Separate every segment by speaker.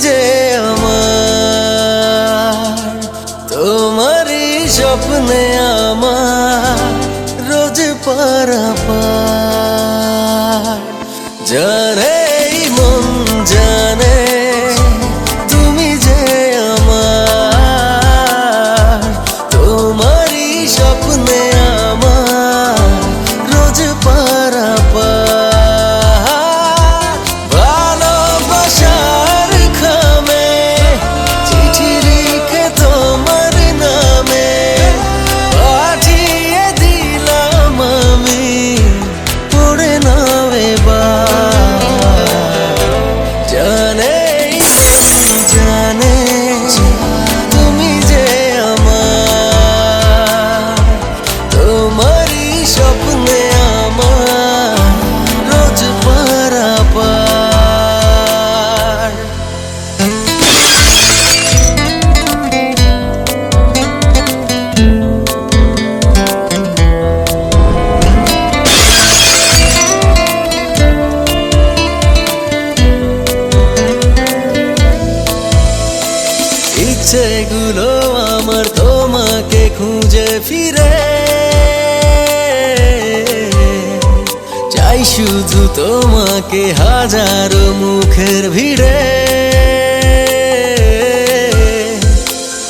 Speaker 1: যে আমার, তোমারই স্বপ্নে আমার রোজ পারাপার। জানে এই মন জানে তুমি যে আমার, তোমারই স্বপ্নে আমার রোজ পারাপার। ভালোবাসার খামে চিঠি লিখে তোমার নামে পাঠিয়ে দিলাম আমি, পড়ে নাও এবার। জানে জানে তুমি যে আমার, তোমারই স্বপ্নে আমার রোজ পারাপার। ইচ্ছেগুলো আমার তোমাকে খুঁজে ফিরে, চাই শুধু তোমাকে হাজারো মুখের ভিড়ে।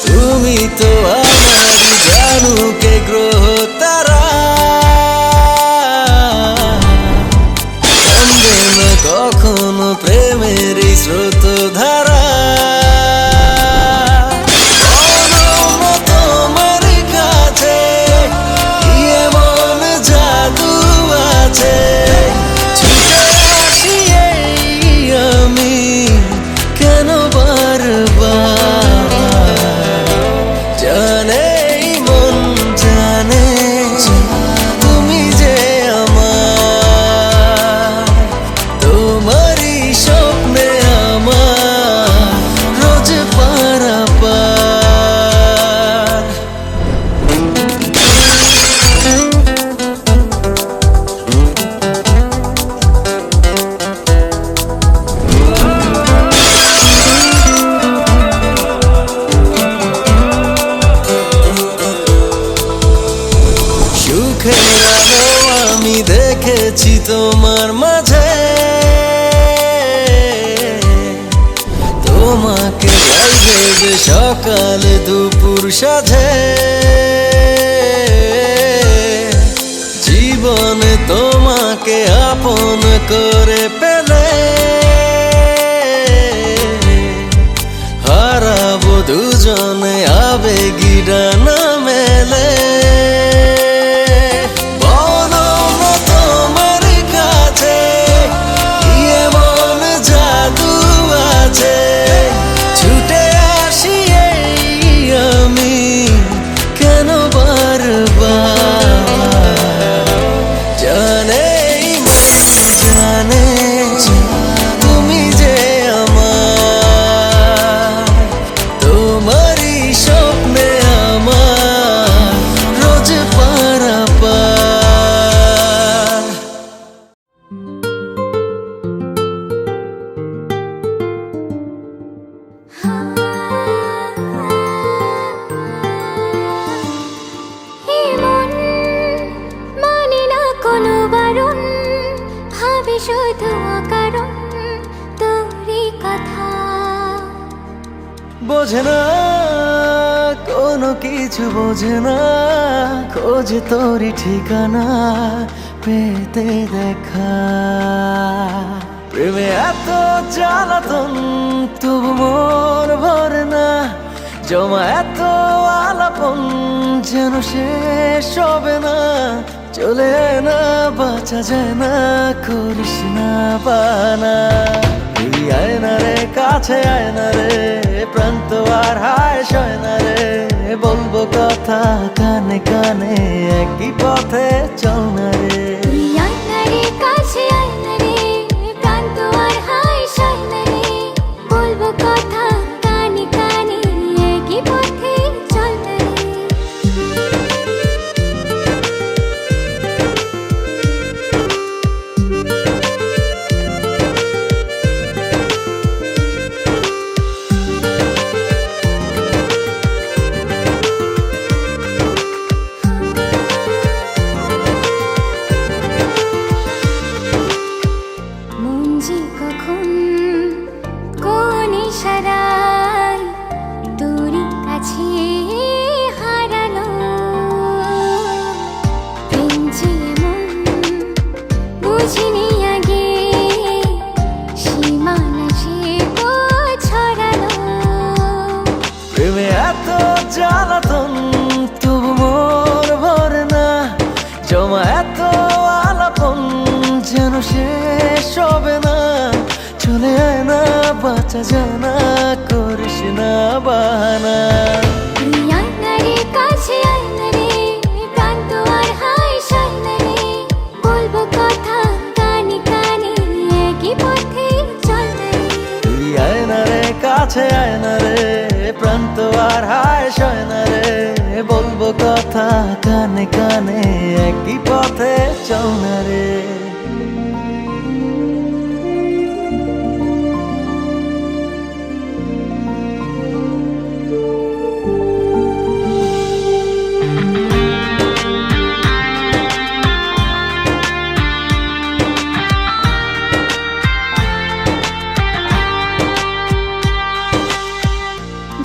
Speaker 1: তুমি তো আমারই জানুকে গ্রহ তারা, থামবে না কখনো প্রেমের এই স্রোত ধারা। আমি দেখেছি তোমার মাঝে, তোমাকে জল দেবে সকাল দুপুর সাঝে। জীবনে তোমাকে আপন করে পেলে হারাবো দুজনে আবেগী ডানা মেলে। ছুটে আসি আমি কেন বারবার। জানে জানে তুমি যে আমার, তোমারই স্বপ্নে আমার রোজ পারাপার।
Speaker 2: শুধু অকারণ তোরই কথা,
Speaker 1: বোঝে না কোনো কিছু বোঝে না, খোঁজে তোরই ঠিকানা পেতে দেখা। প্রেমে এত জ্বালাতন তবু মন ভরে না, জমা এত আলাপন যেন শেষ হবে না। চলে আয় না বাঁচা যায় না, করিস না বানা। এই আয় না রে কাছে আয় না রে, প্রাণ তো আর হায় সয় না রে। বলবো কথা কানে কানে একই পথে চল না রে।
Speaker 2: কাছে আয় না রে, প্রাণ তো আর হায় সয় না রে। বলবো কথা কানে কানে একই পথে চল না রে।
Speaker 1: বাঁচা জানা করিস না বাহানা।
Speaker 2: তুই আয়নারে কাছে আয়নারে প্রাণ তো আর হায় সায়নারে বলবো কথা কানে কানে একই পথে চল না রে।
Speaker 1: তুই আয়নারে কাছে আয়নারে প্রাণ তো আর হায় সয়নারে বলবো কথা কানে কানে একই পথে চল না রে।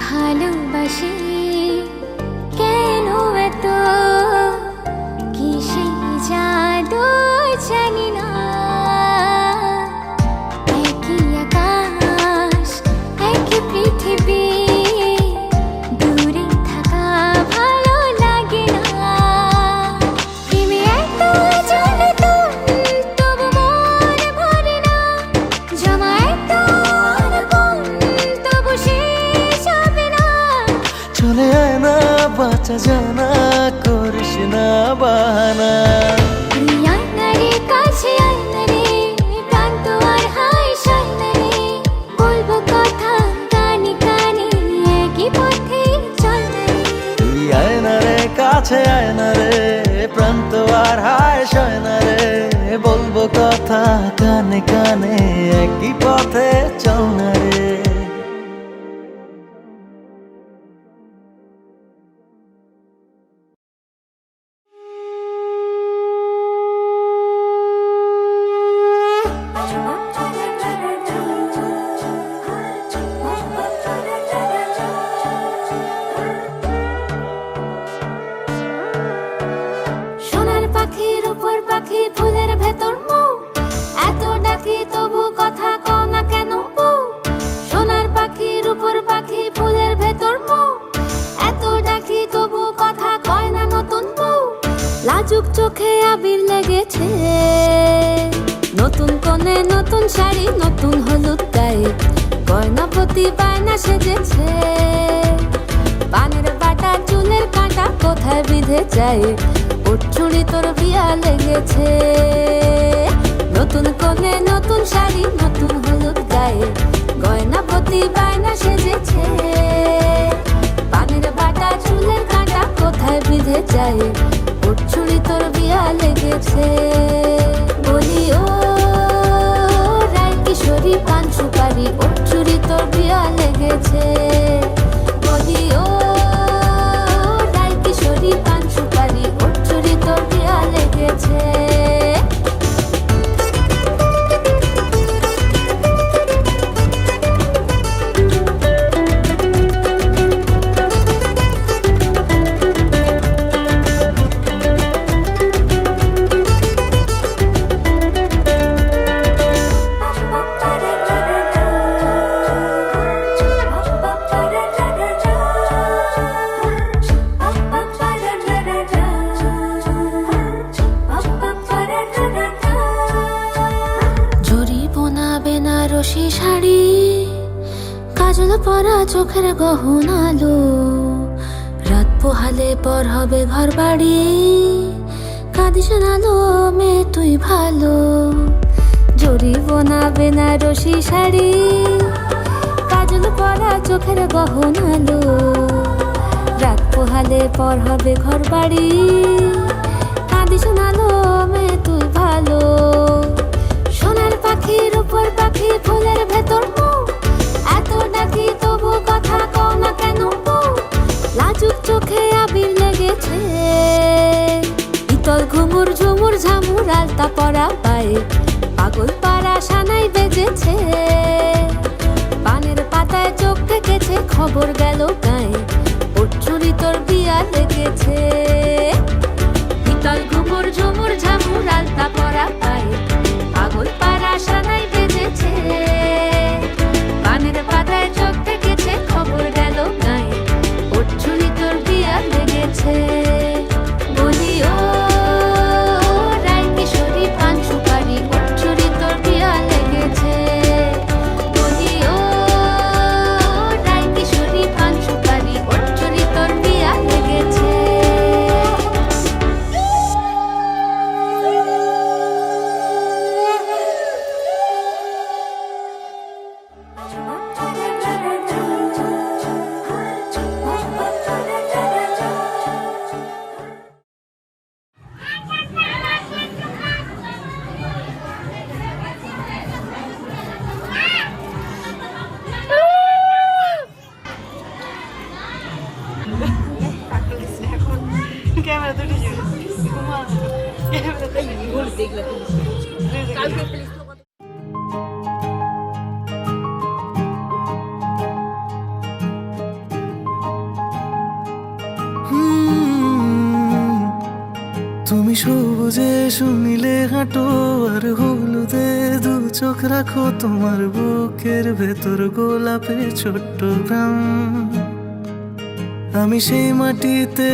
Speaker 2: ভালোবাসি কেন এত কিসে জাদু জানি না একই আকাশ একই পৃথিবী দূরে থাকা ভালো লাগে না প্রেমে এত জ্বালাতন তবু মন ভরে না জমা এত আনকম তবু শেষ হবে না।
Speaker 1: চলে আয় না বাঁচা জানা করিস না বাহানা।
Speaker 2: তুই আয়নারে কাছে আয়নারে প্রাণ তো আর হায় সায়নারে বলবো কথা কানে কানে একই পথে চল না রে।
Speaker 1: তুই আয়নারে কাছে আয়নারে প্রাণ তো আর হায় সয়নারে বলবো কথা কানে কানে একই পথে চল না রে।
Speaker 2: সোনার পাখির উপর পাখি ফুলের ভেতর মৌ এত ডাকি তবু কথা কও না কেন বউ। সোনার পাখির উপর পাখি ফুলের ভেতর মৌ এত ডাকি তবু কথা কয় না নতুন বউ। লাজুক চোখে আবির লেগেছে নতুন কোণে নতুন শাড়ি নতুন হলুদ গায়ে গয়না প্রতি বায়না সেজেছে পানের বাটা চুলের কাঁটা কোথায় বিঁধে যায় ওর চুড়ি তোর বিয়া লেগেছে নতুন কোণে নতুন শাড়ি নতুন হলুদ গায়ে গয়না প্রতি বায়না সেজেছে পানের বাটা চুলের কাঁটা কোথায় বিঁধে যায় ওর চুড়ি তোর বিয়া লেগেছে। বলি ও রায় কিশোরী পান সুপারি ওর চুড়ি তোর বিয়া লেগেছে। বলি ও রায় কিশোরী পান সুপারি ওর চুড়ি তোর বিয়া লেগেছে। বেনারসি শাড়ি কাজল পরা চোখের গহনালো রাত পোহালে পর হবে ঘর বাড়ি কাঁদিস নালো মেয়ে তুই ভালো। জরি বোনা বেনারসি শাড়ি কাজল পরা চোখের গহনালো রাত পোহালে পর হবে ঘর বাড়ি কাঁদিস নালো মেয়ে তুই ভালো। সোনার পাখির উপর পাখি ফুলের ভেতর মৌ এত ডাকি তবু কথা কও না কেন বউ। লাজুক চোখে আবির লেগেছে ইতল ঘুমুর ঝুমুর ঝামুর আলতা পরা পায়ে পাগল পাড়া সানাই বেজেছে পানের পাতায় চোখ থেকেছে খবর গেল গায়ে ওর চুরি তোর বিয়া লেগেছে। ইতল ঘুমুর ঝুমুর ঝামুর আলতা পরা পায়ে পাগল পাড়া সানাই বেজেছে পানের পাতায় চোখ থেকেছে খবর গেল গায়ে ওর চুরি তোর বিয়া লেগেছে। বলি ও রায় কিশোরী পান সুপারি ওর চুরি তোর বিয়া লেগেছে। বলি ও
Speaker 1: তুমি সবুজে শুনিলে হাঁটো আর হলুদে দু চোখ রাখো, তোমার বুকের ভেতর গোলাপের ছোট্ট গ্রাম। আমি সেই মাটিতে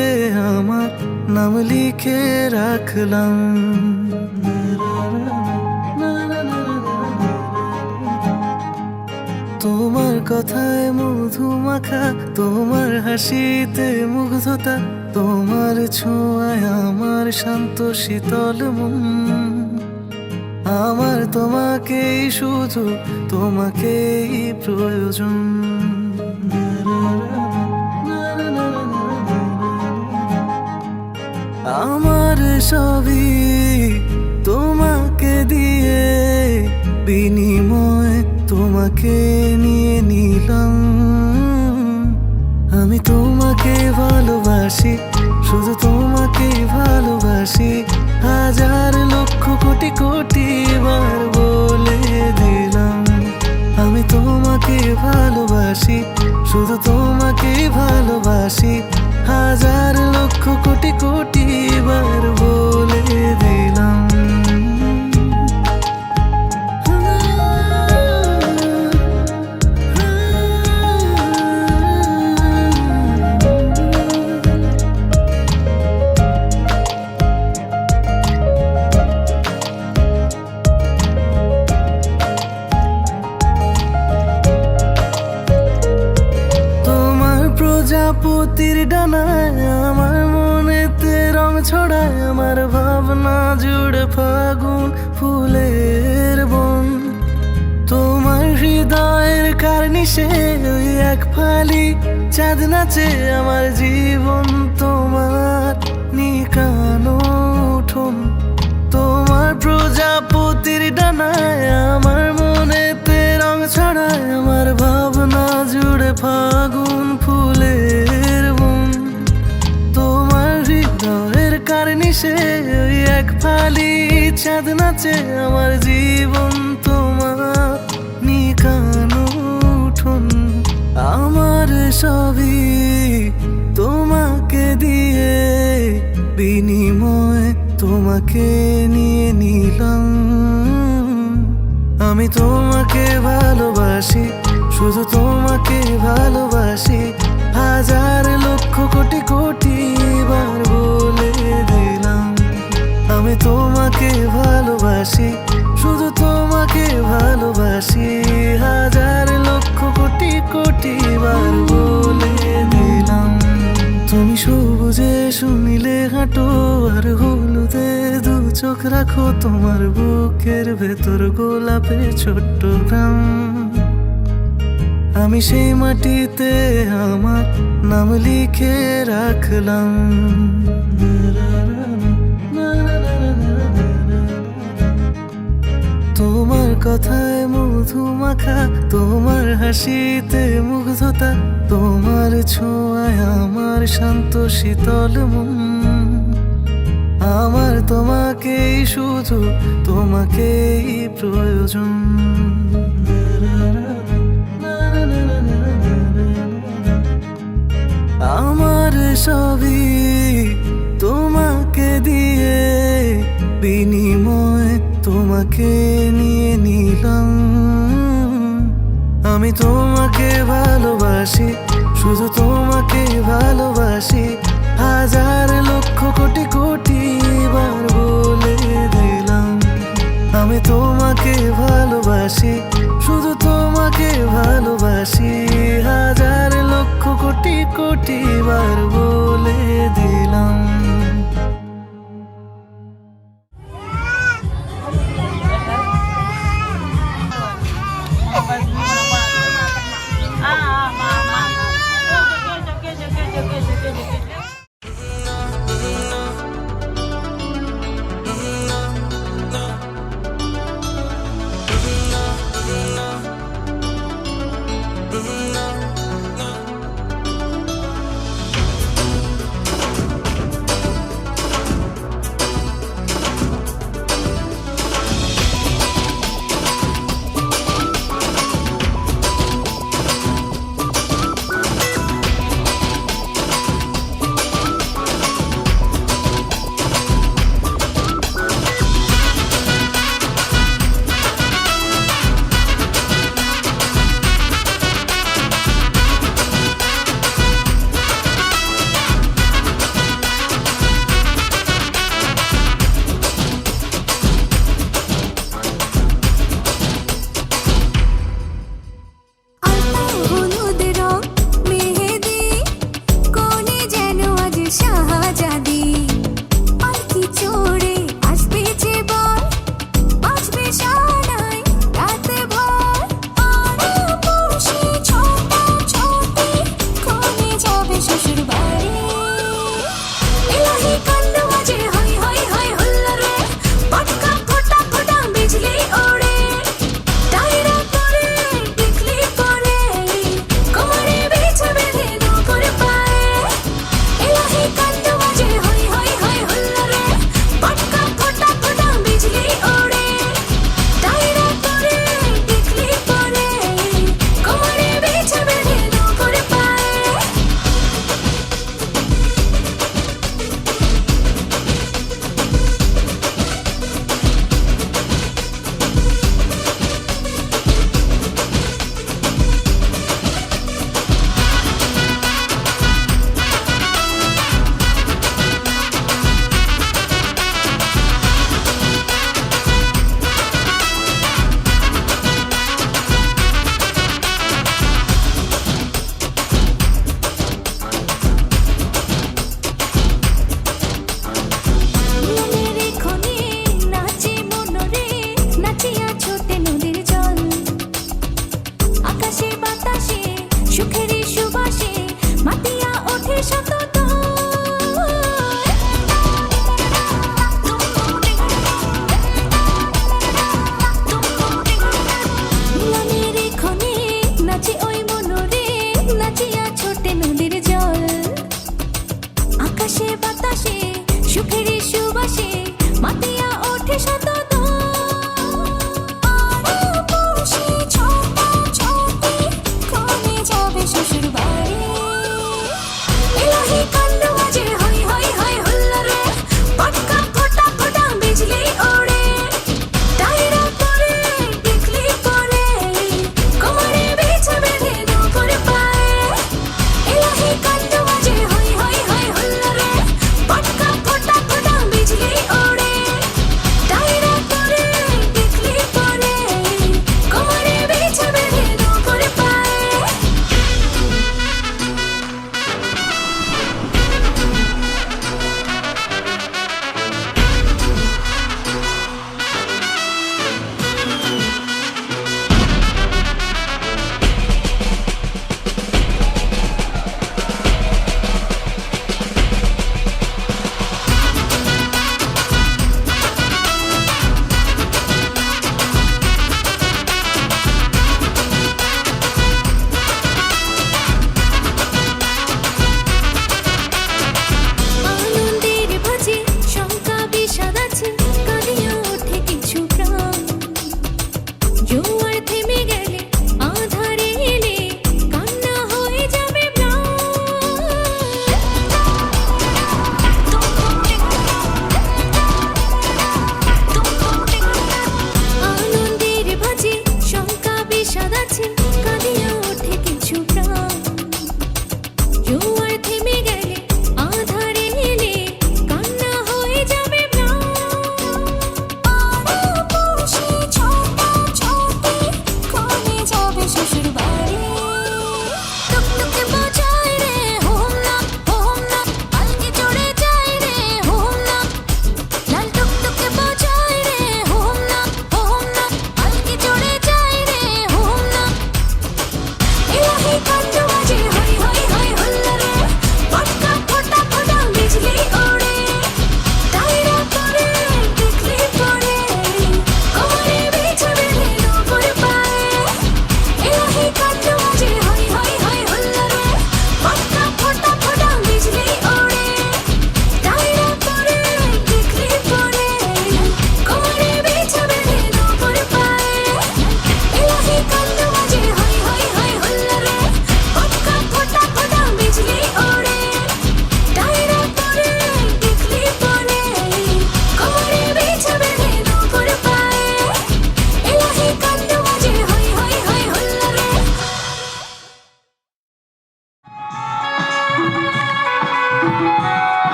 Speaker 1: আমার নাম লিখে রাখলাম। তোমার কথায় মধু মাখা, তোমার হাসিতে মুগ্ধতা, তোমার ছোঁয়ায় আমার শান্ত শীতল মন। আমার তোমাকেই শুধু, তোমাকেই প্রয়োজন। আমার সবই তোমাকে দিয়ে, বিনিময় তোমাকে নিয়ে নিলাম। আমি তোমাকে ভালোবাসি, শুধু তোমাকে ভালোবাসি, হাজার লক্ষ কোটি কোটি বার বলে দিলাম। আমি তোমাকে ভালোবাসি, শুধু তোমাকে ভালোবাসি, হাজার লক্ষ কোটি কোটি বার বলে দিলাম। প্রজাপতির ডানায় আমার মনেতে রং ছড়ায়, আমার ভাবনা জুড়ে ফাগুন ফুলের বন। তোমার হৃদয়ের কার্নিশে ওই এক ফালি চাঁদ নাচে, আমার জীবন তোমার নিকানো উঠোন। তোমার প্রজাপতির ডানায় আমার মনেতে রং ছড়ায়, আমার ভাবনা জুড়ে ফাগুন ফুলের বন। তোমার হৃদয়ের কার্নিশে ওই এক ফালি চাঁদ নাচে, আমার জীবন তোমার নিকানো উঠোন। আমার সবই তোমাকে দিয়ে, বিনিময় তোমাকে নিয়ে নিলাম। আমি তোমাকে ভালোবাসি, শুধু তোমাকে ভালোবাসি, হাজার লক্ষ কোটি কোটি বার বলে দিলাম। আমি তোমাকে ভালোবাসি, শুধু তোমাকে ভালোবাসি, হাজার লক্ষ কোটি কোটি বার বলে দিলাম। তুমি সবুজে শুনিলে হাঁটো আর হলুদে দু চোখ রাখো, তোমার বুকের ভেতর গোলাপের ছোট্ট গ্রাম। আমি সেই মাটিতে আমার নাম লিখে রাখলাম। তোমার কথায় মধু মাখা, তোমার হাসিতে মুগ্ধতা, তোমার ছোঁয়ায় আমার শান্ত শীতল মন। আমার তোমাকেই শুধু, তোমাকেই প্রয়োজন। আমার সবই তোমাকে দিয়ে, বিনিময় তোমাকে নিয়ে নিলাম। আমি তোমাকে ভালোবাসি, শুধু তোমাকে ভালোবাসি, হাজার লক্ষ কোটি কোটি বার বলে দিলাম। আমি তোমাকে ভালোবাসি, শুধু তোমাকে ভালোবাসি, হাজার লক্ষ কোটি কোটি বার বলে দিলাম।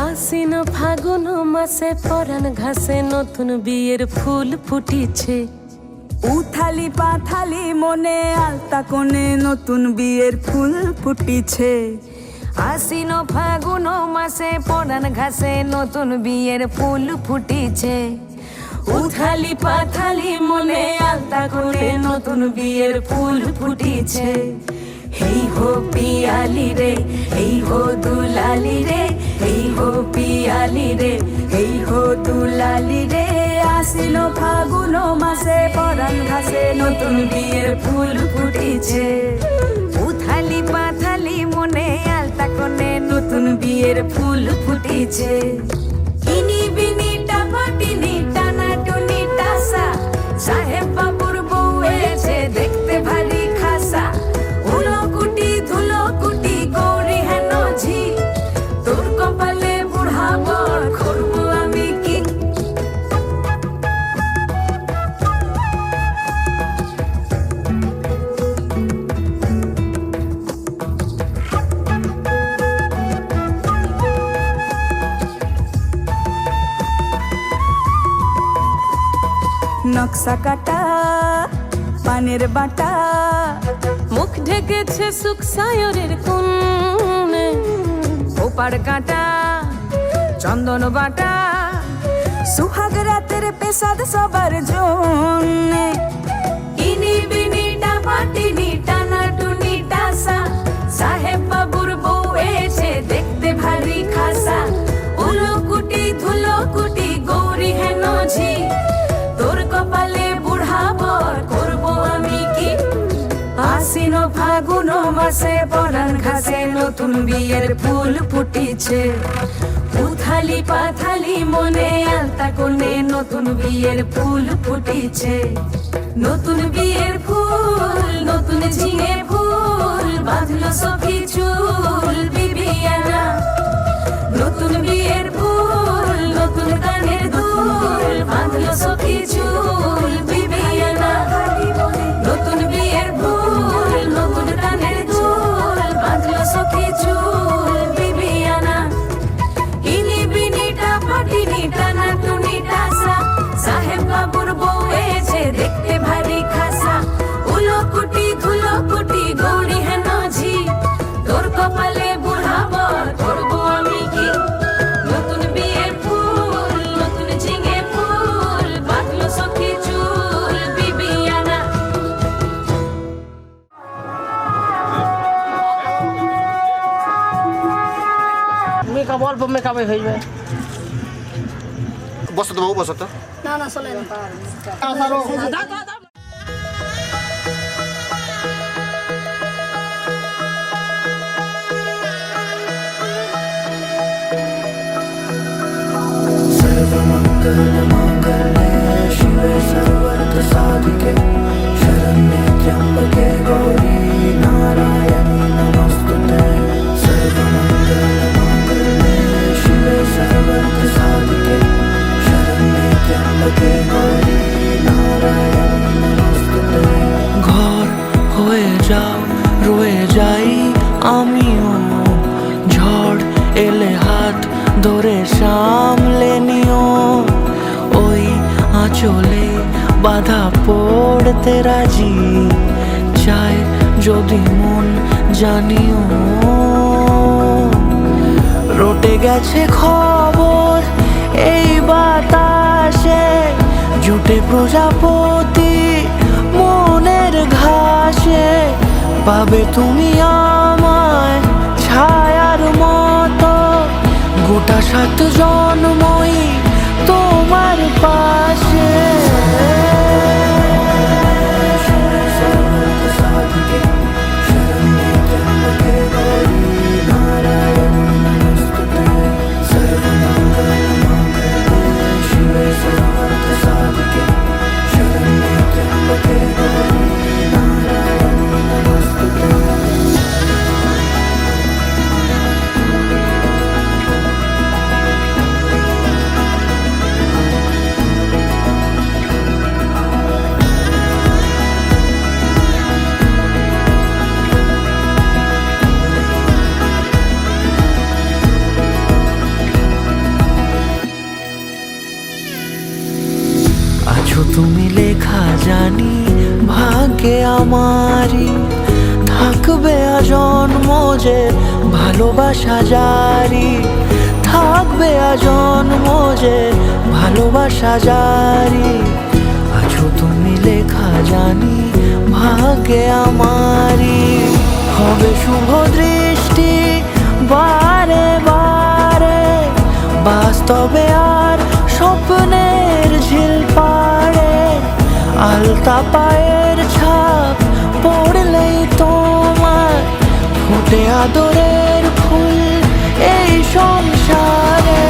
Speaker 3: আশ্বিন ফাগুন মাসে পরাণ ঘাসে নতুন বিয়ের ফুল ফুটিছে।
Speaker 4: উথালি পাথালি মনে আলতা কোণে নতুন বিয়ের ফুল ফুটিছে।
Speaker 3: আশ্বিন ফাগুন মাসে পরাণ ঘাসে নতুন বিয়ের ফুল ফুটিছে। উথালি পাথালি মনে আলতা কোণে নতুন বিয়ের ফুল ফুটিছে। হেই হো পিয়ালি রে, হেই হো দুলালি রে, হেই হো পিয়ালি রে, হেই হো দুলালি রে।
Speaker 4: আসিল ফাগুন মাসে পরাণ ঘাসে নতুন বিয়ের ফুল ফুটিছে।
Speaker 3: উথালি পাথালি মনে আলতা কোণে নতুন বিয়ের ফুল ফুটিছে। ইনি বিনি টাপাটিনি টানা টুনি টাসা, সাহেব বাবুর বউ এসে দেখতে ভারী খাসা। উলো কুটি ধুলো কুটি গৌরী হেন ঝি, তোর কপালে বুড়া বর করবো আমি কি।
Speaker 4: নকশা কাটা পানের বাটা,
Speaker 3: মুখ ঢেকেছে সুখ সায়রের কোণে। ওপার কাটা চন্দন বাটা,
Speaker 4: সুহাগ রাতের পেশাদ সবার জন্যে।
Speaker 3: ইনি বিনি টাপাটিনি টানা টুনি টাসা, সাহেব বাবুর বউ এসে দেখতে ভারী খাসা। উলো কুটি ধুলো কুটি গৌরী হেন ঝি, তোর কপালে বুড়া বর করবো আমি কি। আশ্বিন ফাগুন মাসে পরাণ ঘাসে নতুন বিয়ের ফুল ফুটিছে। উথালি পাথালি মনে আলতা কোণে নতুন বিয়ের ফুল ফুটিছে। নতুন বিয়ের ফুল নতুন ঝিঙে ফুল, বাঁধলো সখী চুল বিবিয়ানা। নতুন বিয়ের ফুল নতুন কানের দুল, বাঁধলো সখী চুল বিবিয়ানা। নতুন বিয়ের ফুল নতুন কানের দুল, বাঁধলো সখী চুল বিবিয়ানা। ইনি বিনি টাপাটিনি টানা টুনি টাসা, সাহেব বাবুর বউ এসে দেখতে ভারী খাসা। উলো কুটি ধুলো কুটি গৌরী হেন ঝি, তোর কপালে বুড়া বর করবো আমি কি। নতুন বিয়ের ফুল নতুন ঝিঙে ফুল, বাঁধলো সখী চুল বিবিয়ানা।
Speaker 5: মেকআপ অল্প মেকআপে হয়ে যাবে।
Speaker 6: বসো তো বাবু, বসো তো।
Speaker 1: सर्वमङ्गलमाङ्गल्ये शिवे सर्वार्थसाधिके शरण्ये त्र्यम्बके गौरी नारायणी नमोस्तुते। सर्वमङ्गलमाङ्गल्ये शिवे सर्वार्थसाधिके शरण्ये त्र्यम्बके गौरी नारायणी नमोस्तुते। ঘর হয়ে যাও রয়ে যাই আমিও, ঝড় এলে হাত ধরে সামলে নিও। ওই আঁচলে বাধা পড়তে রাজি, চাই যদি মন জানিও। রটে গেছে খবর এই বাতাসে, জুটে প্রজাপতি মনের ঘাসে। পাবে তুমি আমায় ছায়ার মতো, গোটা 7 জন্মই তোমার পাশে। তুমি লেখা জানি ভাগ্যে আমারই, থাকবে আজন্ম যে ভালোবাসা জারি, থাকবে আজন্ম যে ভালোবাসা জারি। আছো তুমি লেখা জানি ভাগ্যে আমারই, হবে শুভ দৃষ্টি বারে বারে, বাস্তবে আর স্বপ্নের ঝিল পাড়ে, আলতা পায়ের ছাপ পড়লেই তোমার ফুটে আদরের ফুল এই সংসারে।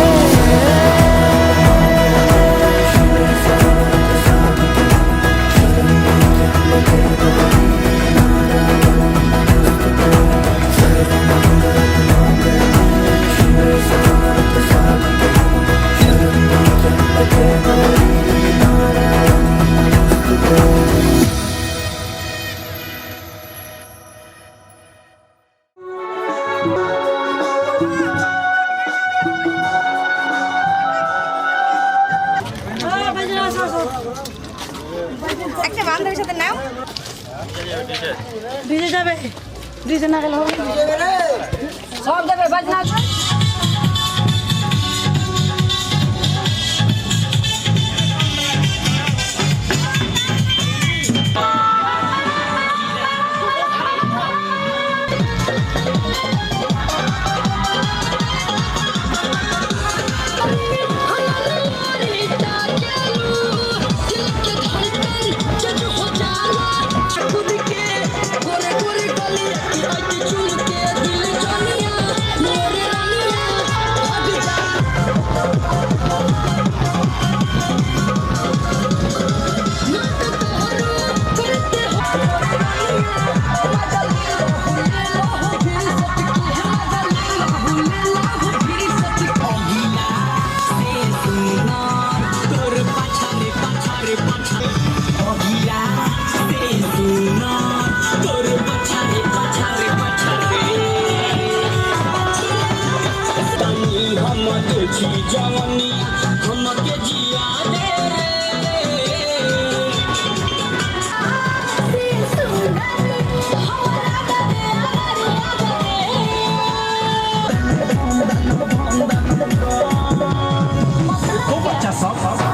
Speaker 3: একটা বান্ধবীর সাথে নাও।
Speaker 5: ডিজে যাবে, ডিজে না গেলে হবে না।
Speaker 3: সব যাবে বাজনা।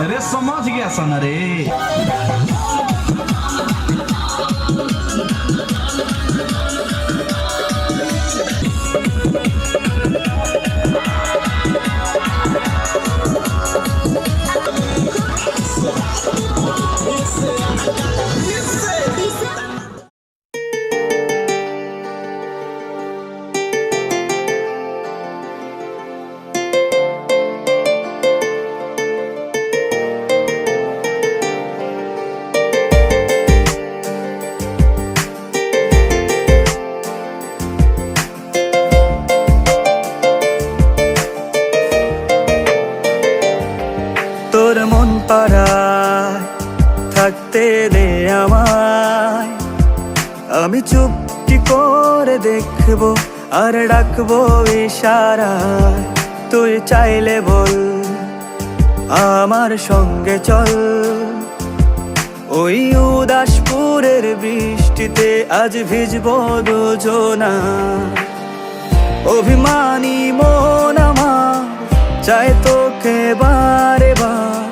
Speaker 6: अरे समझ गया सन रे।
Speaker 1: তোর মন পাড়ায় থাকতে দে আমায়, আমি চুপটি করে দেখবো আর ডাকবো ইশারায়। তুই চাইলে বল আমার সঙ্গে চল, ওই উদাসপুরের বৃষ্টিতে আজ ভিজবো দুজনা। অভিমানী মন আমার চায় তোকে বারে বার,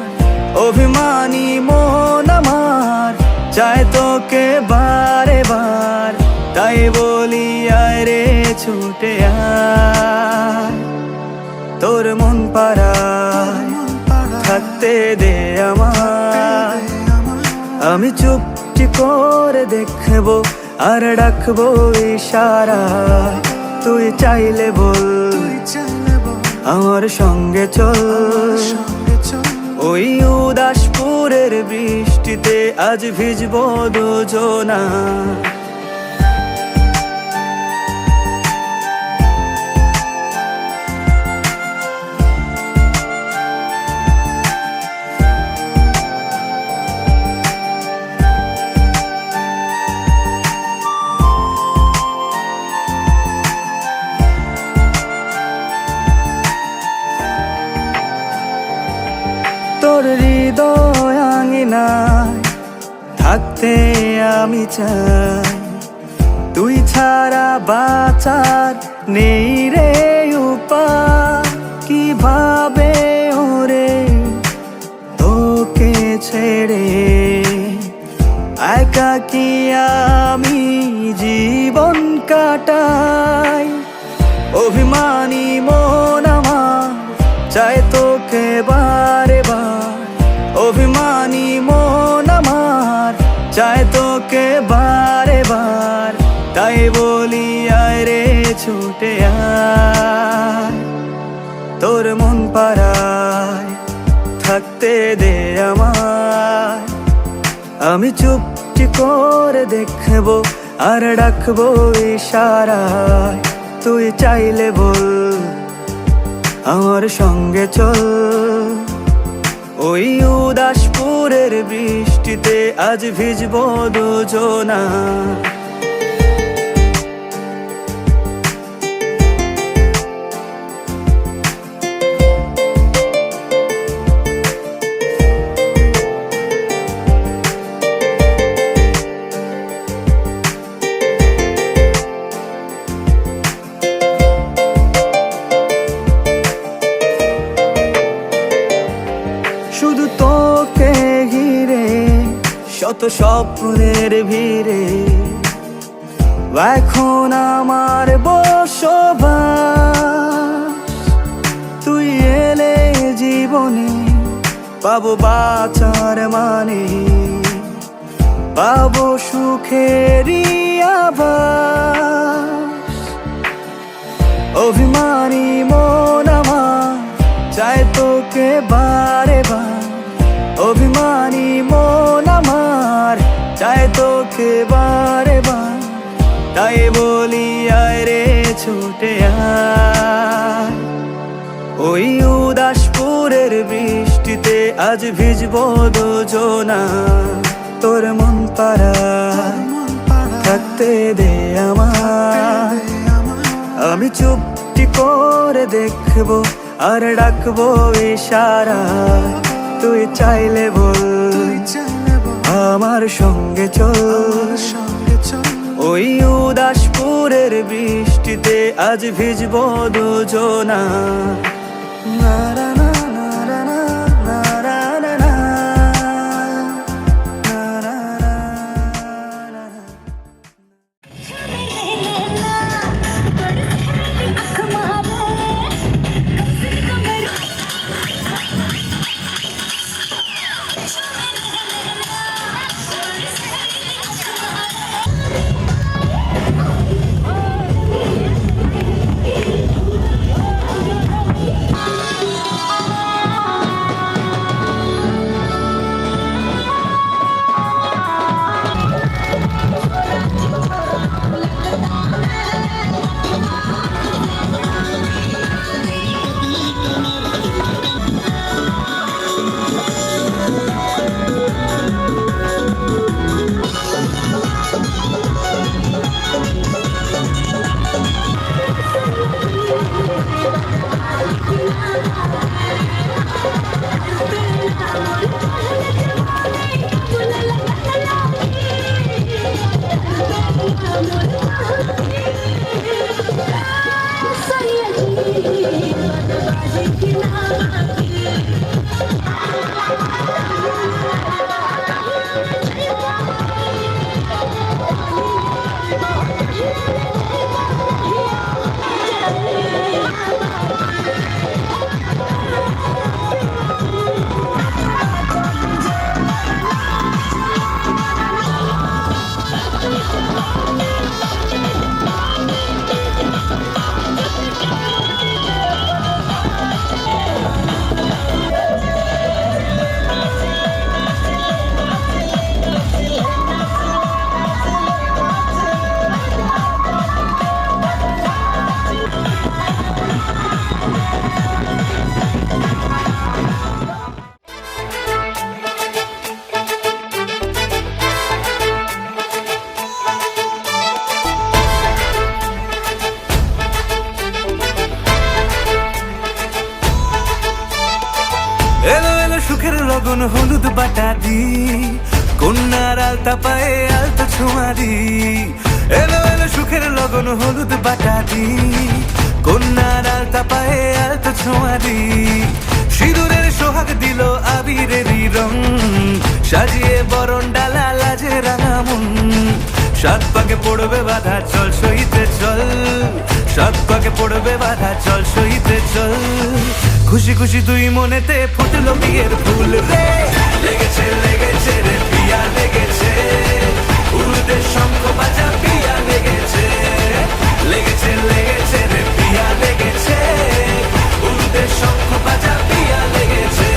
Speaker 1: অভিমানী মন আমার চায় তোকে বারে বার। তাই বলি আয় রে ছুটে আয়, তোর মন পাড়ায় থাকতে দে আমায়, আমি চুপটি করে দেখবো আর ডাকবো ইশারায়। তুই চাইলে বল আমার সঙ্গে চল, ওই উদাসপুরের বৃষ্টিতে আজ ভিজবো দুজনা। তোর হৃদয় নাই থাকতে আমি চাই, তুই ছাড়া বাঁচার নেই রে উপায়। কিভাবে ওরে তোকে ছেড়ে একাকী আমি জীবন কাটাই। অভিমানী মন আমার চায় তোকে বারে বার, অভিমানী মন আমার চায় তোকে বারে বার। তাই বলি আয় রে ছুটে আয়, তোর মন পাড়ায় থাকতে দে আমায়। আমি চুপটি করে দেখবো আর ডাকবো ইশারায়, তুই চাইলে বল আমার সঙ্গে চল। ওই উদাসপুরের বৃষ্টিতে আজ ভিজবো দুজনা। শুধু তোকে ঘিরে শত স্বপ্নের ভিড়ে এখন আমার বসবাস। তুই এলে জীবনে পাবো বাঁচার মানে, পাবো সুখেরই আভাস। অভিমানী মন আমার চায় তোকে বারে বার, অভিমানী মন আমার চায় তোকে বারে বার। তাই বলি আয় রে ছুটে আয়, ওই উদাসপুরের বৃষ্টিতে আজ ভিজবো দুজনা। তোর মন পাড়ায় থাকতে দে আমায়, আমি চুপটি করে দেখবো আর ডাকবো ইশারা। তুই চাইলে বল আমার সঙ্গে চল। ওই উদাসপুরের বৃষ্টিতে আজ ভিজবো দুজনা। না না না না না না না না না না না না। সুখের লগন হলুদ বাটা দি, কন্যার আলতা পায়ে আলতা ছোঁয়া দি। এলো এলো সুখের লগন হলুদ বাটা দি, কন্যার আলতা পায়ে আলতা ছোঁয়া দি। সিঁদুরের সোহাগ দিল আবিরেরই রং, সাজিয়ে বরণ ডালা লাজে রাঙা মন। সাত পাকে পড়বে বাধা চল সইতে চল, সাত পাকে পড়বে বাধা চল সইতে চল। খুশি খুশি দুই মনেতে ফুটলো বিয়ের ফুল রে, লেগেছে লেগেছে রে পিয়া লেগেছে, উলুদের শঙ্খ বাজা পিয়া লেগেছে, লেগেছে লেগেছে রে পিয়া লেগেছে, উলুদের শঙ্খ বাজা পিয়া লেগেছে।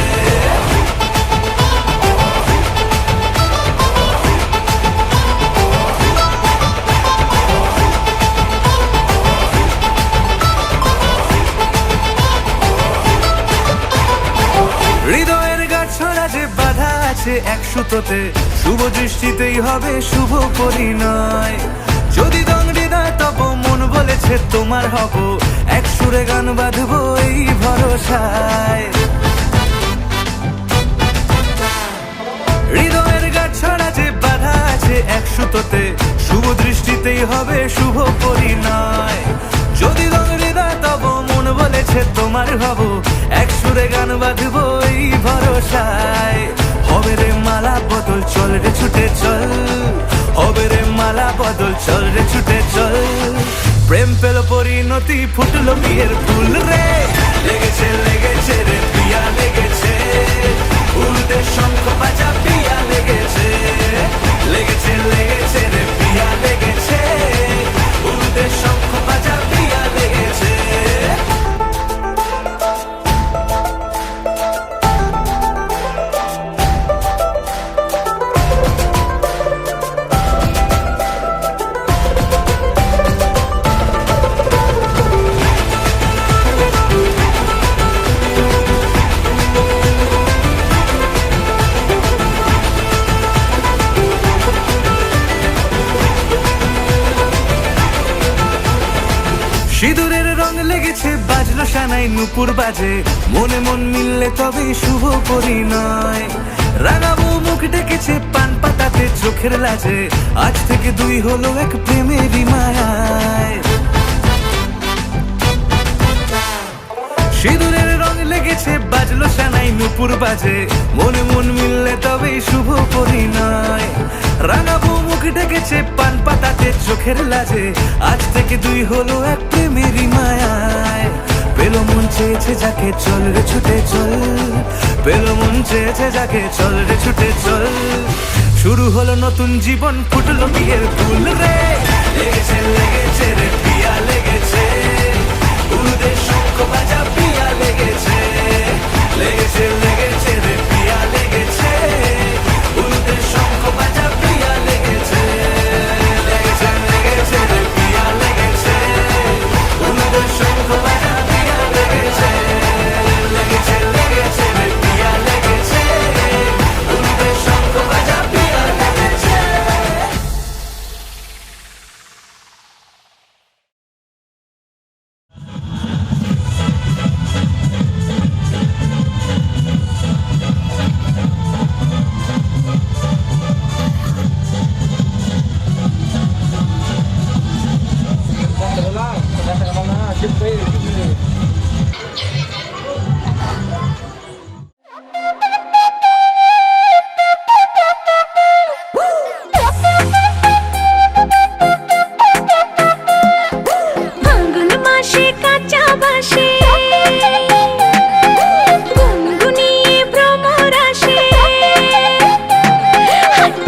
Speaker 1: হৃদয়ের গাছড়া যে বাধা আছে এক সুতোতে, শুভ দৃষ্টিতেই হবে শুভ পরিণয়। যদি দং হৃদয় তব মন বলেছে তোমার হব, এক সুরে গান বাঁধবো এই ভরসায়। হৃদয়ের গাছড়া যে বাধা আছে এক সুতোতে, শুভ দৃষ্টিতেই হবে শুভ পরিণয়। যদি দং হৃদয় তব মন বলেছে তোমার হব, এক সুরে গান বাঁধবো এই ভরসায়। হবে রে মালা বদল চল রে ছুটে চল, হবে রে মালা বদল চল রে ছুটে চল। প্রেম পেল পরিণতি ফুটলো বিয়ের ফুল রে, লেগেছে লেগেছে রে পিয়া লেগেছে, উলুদের শঙ্খ বাজা পিয়া লেগেছে, লেগেছে লেগেছে রে পিয়া লেগেছে, উলুদের শঙ্খ বাজা পিয়া লেগেছে। সিঁদুরের রং লেগেছে বাজলো সানাই নুপুর বাজে, মনে মন মিললে তবে শুভ পরিণয়। রাঙাবো মুখ ডেকেছে পান পাতাতে চোখের লাজে, আজ থেকে দুই হলো এক প্রেমেরই মায়ায়। সিঁদুরের রং লেগেছে বাজলো সানাই নুপুর বাজে, মনে মন মিললে তবে শুভ পরিণয়। রাঙাবো মুখ ডেকেছে পান পাতাতে চোখের লাজে, আজ থেকে দুই হলো এক প্রেমেরই মায়ায়। পেলো মন চেয়েছে যাকে চল রে ছুটে চল, পেলো মন চেয়েছে যাকে চল রে ছুটে চল। শুরু হলো নতুন জীবন ফুটলো বিয়ের ফুল রে, লেগেছে লেগেছে রে পিয়া লেগেছে, উলুদের শঙ্খ বাজা পিয়া লেগেছে, লেগেছে লেগেছে রে পিয়া লেগেছে, উলুদের শঙ্খ বাজা পিয়া লেগেছে, লেগেছে লেগেছে রে পিয়া লেগেছে, উলুদের শঙ্খ বাজা পিয়া লেগেছে, লেগেছে লেগেছে রে পিয়া লেগেছে, উলুদের শঙ্খ বাজা পিয়া লেগেছে।
Speaker 2: ফাল্গুন মাসে কাঁচা বাঁশে গুনগুনিয়ে ভ্রমর আসে,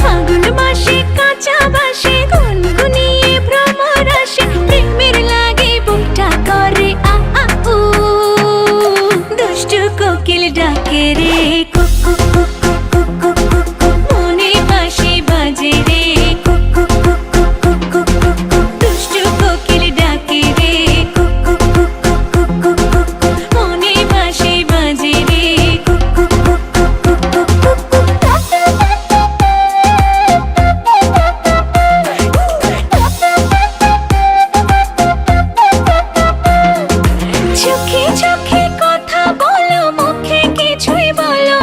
Speaker 2: ফাল্গুন মাসে কাঁচা বাঁশে গুনগুনিয়ে ভ্রমর আসে। প্রেমের লাগে বুকটা করে আ আ উ, দুষ্টু কোকিল ডাকে রে কুকু কুকু কুকু কুকু, মনে বাঁশি বাজে রে কুকু কুকু কুকু কুকু, দুষ্টু কোকিল ডাকে রে কুকু কুকু কুকু কুকু, মনে বাঁশি বাজে রে কুকু কুকু কুকু কুকু। চোখে চোখে কথা বলো, মুখে কিছুই বলো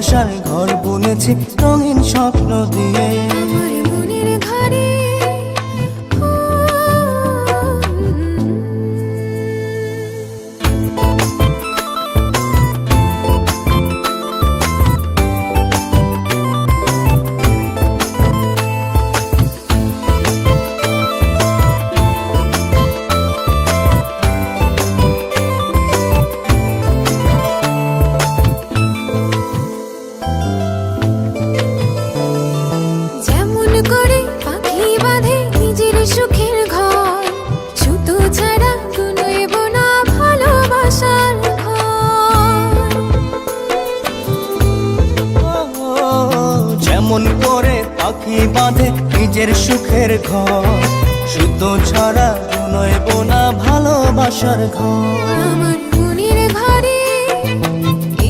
Speaker 1: ভালোবাসার ঘর বুনেছি রঙিন স্বপ্ন দিয়ে।
Speaker 2: আমার মনের ঘরে যেমন করে পাখি বাঁধে নিজের সুখের ঘর, সুতো ছাড়া গুনইব না ভালোবাসার ঘর।
Speaker 1: যেমন করে পাখি বাঁধে নিজের সুখের ঘর, সুতো ছাড়া নয়ব না ভালোবাসার ঘর।
Speaker 2: আমার মনের ঘরে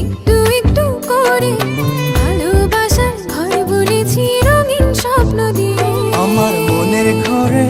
Speaker 2: একটু একটু করে ভালোবাসার ঘর বুনেছি রঙিন স্বপ্ন দিয়ে।
Speaker 1: আমার মনের ঘরে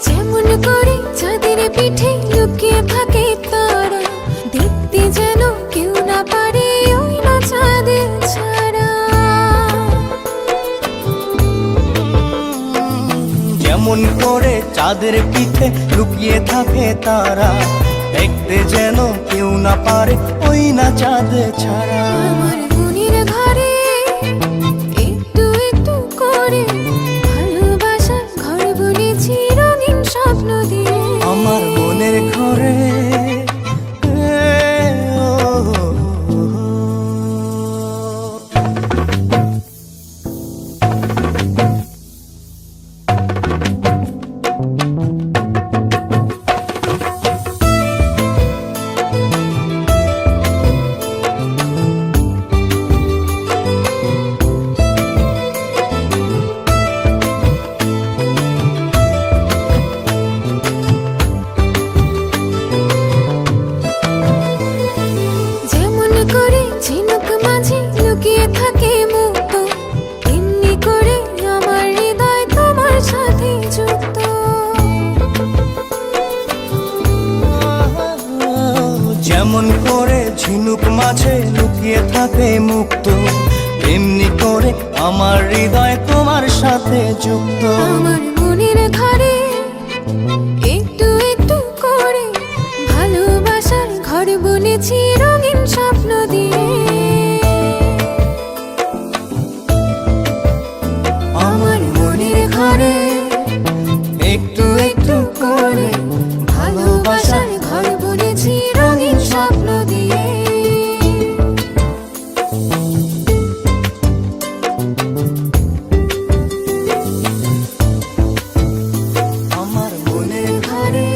Speaker 2: যেমন করে চাঁদের পিঠে লুকিয়ে থাকে তারা, দেখতে যেন কেউ না পারে ওই না চাঁদের ছাড়া।
Speaker 1: যেমন করে চাঁদের পিঠে লুকিয়ে থাকে তারা, দেখতে যেন কেউ না পারে ওই না চাঁদ ছাড়া।
Speaker 2: আমার মনের ঘরে একটু একটু করে ভালোবাসার ঘর বুনেছি রঙিন স্বপ্ন দিয়ে।
Speaker 1: আমার মনের ঘরে
Speaker 2: যেমন করে ঝিনুক মাঝে লুকিয়ে থাকে মুক্ত, তেমনি করে আমার হৃদয় তোমার সাথে যুক্ত।
Speaker 1: যেমন করে ঝিনুক মাঝে লুকিয়ে থাকে মুক্ত, তেমনি করে আমার হৃদয় তোমার সাথে যুক্ত।
Speaker 2: আমার মনের ঘরে একটু একটু করে ভালোবাসার ঘর বুনেছি রঙিন স্বপ্ন দিয়ে। আমার মনের ঘরে
Speaker 1: একটু একটু করে
Speaker 2: ভালোবাসার ঘর বুনেছি রঙিন স্বপ্ন দিয়ে।
Speaker 1: আমার মনের ঘরে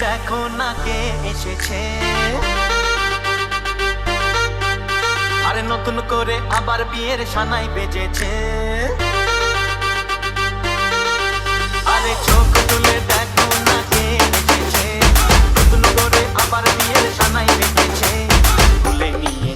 Speaker 1: দেখো না কে এসেছে, আরে নতুন করে আবার বিয়ের সানাই বেজেছে। আরে চোখ তুলে দেখো না কে এসেছে, নতুন করে আবার বিয়ের সানাই বেজেছে। ভুলে নিয়ে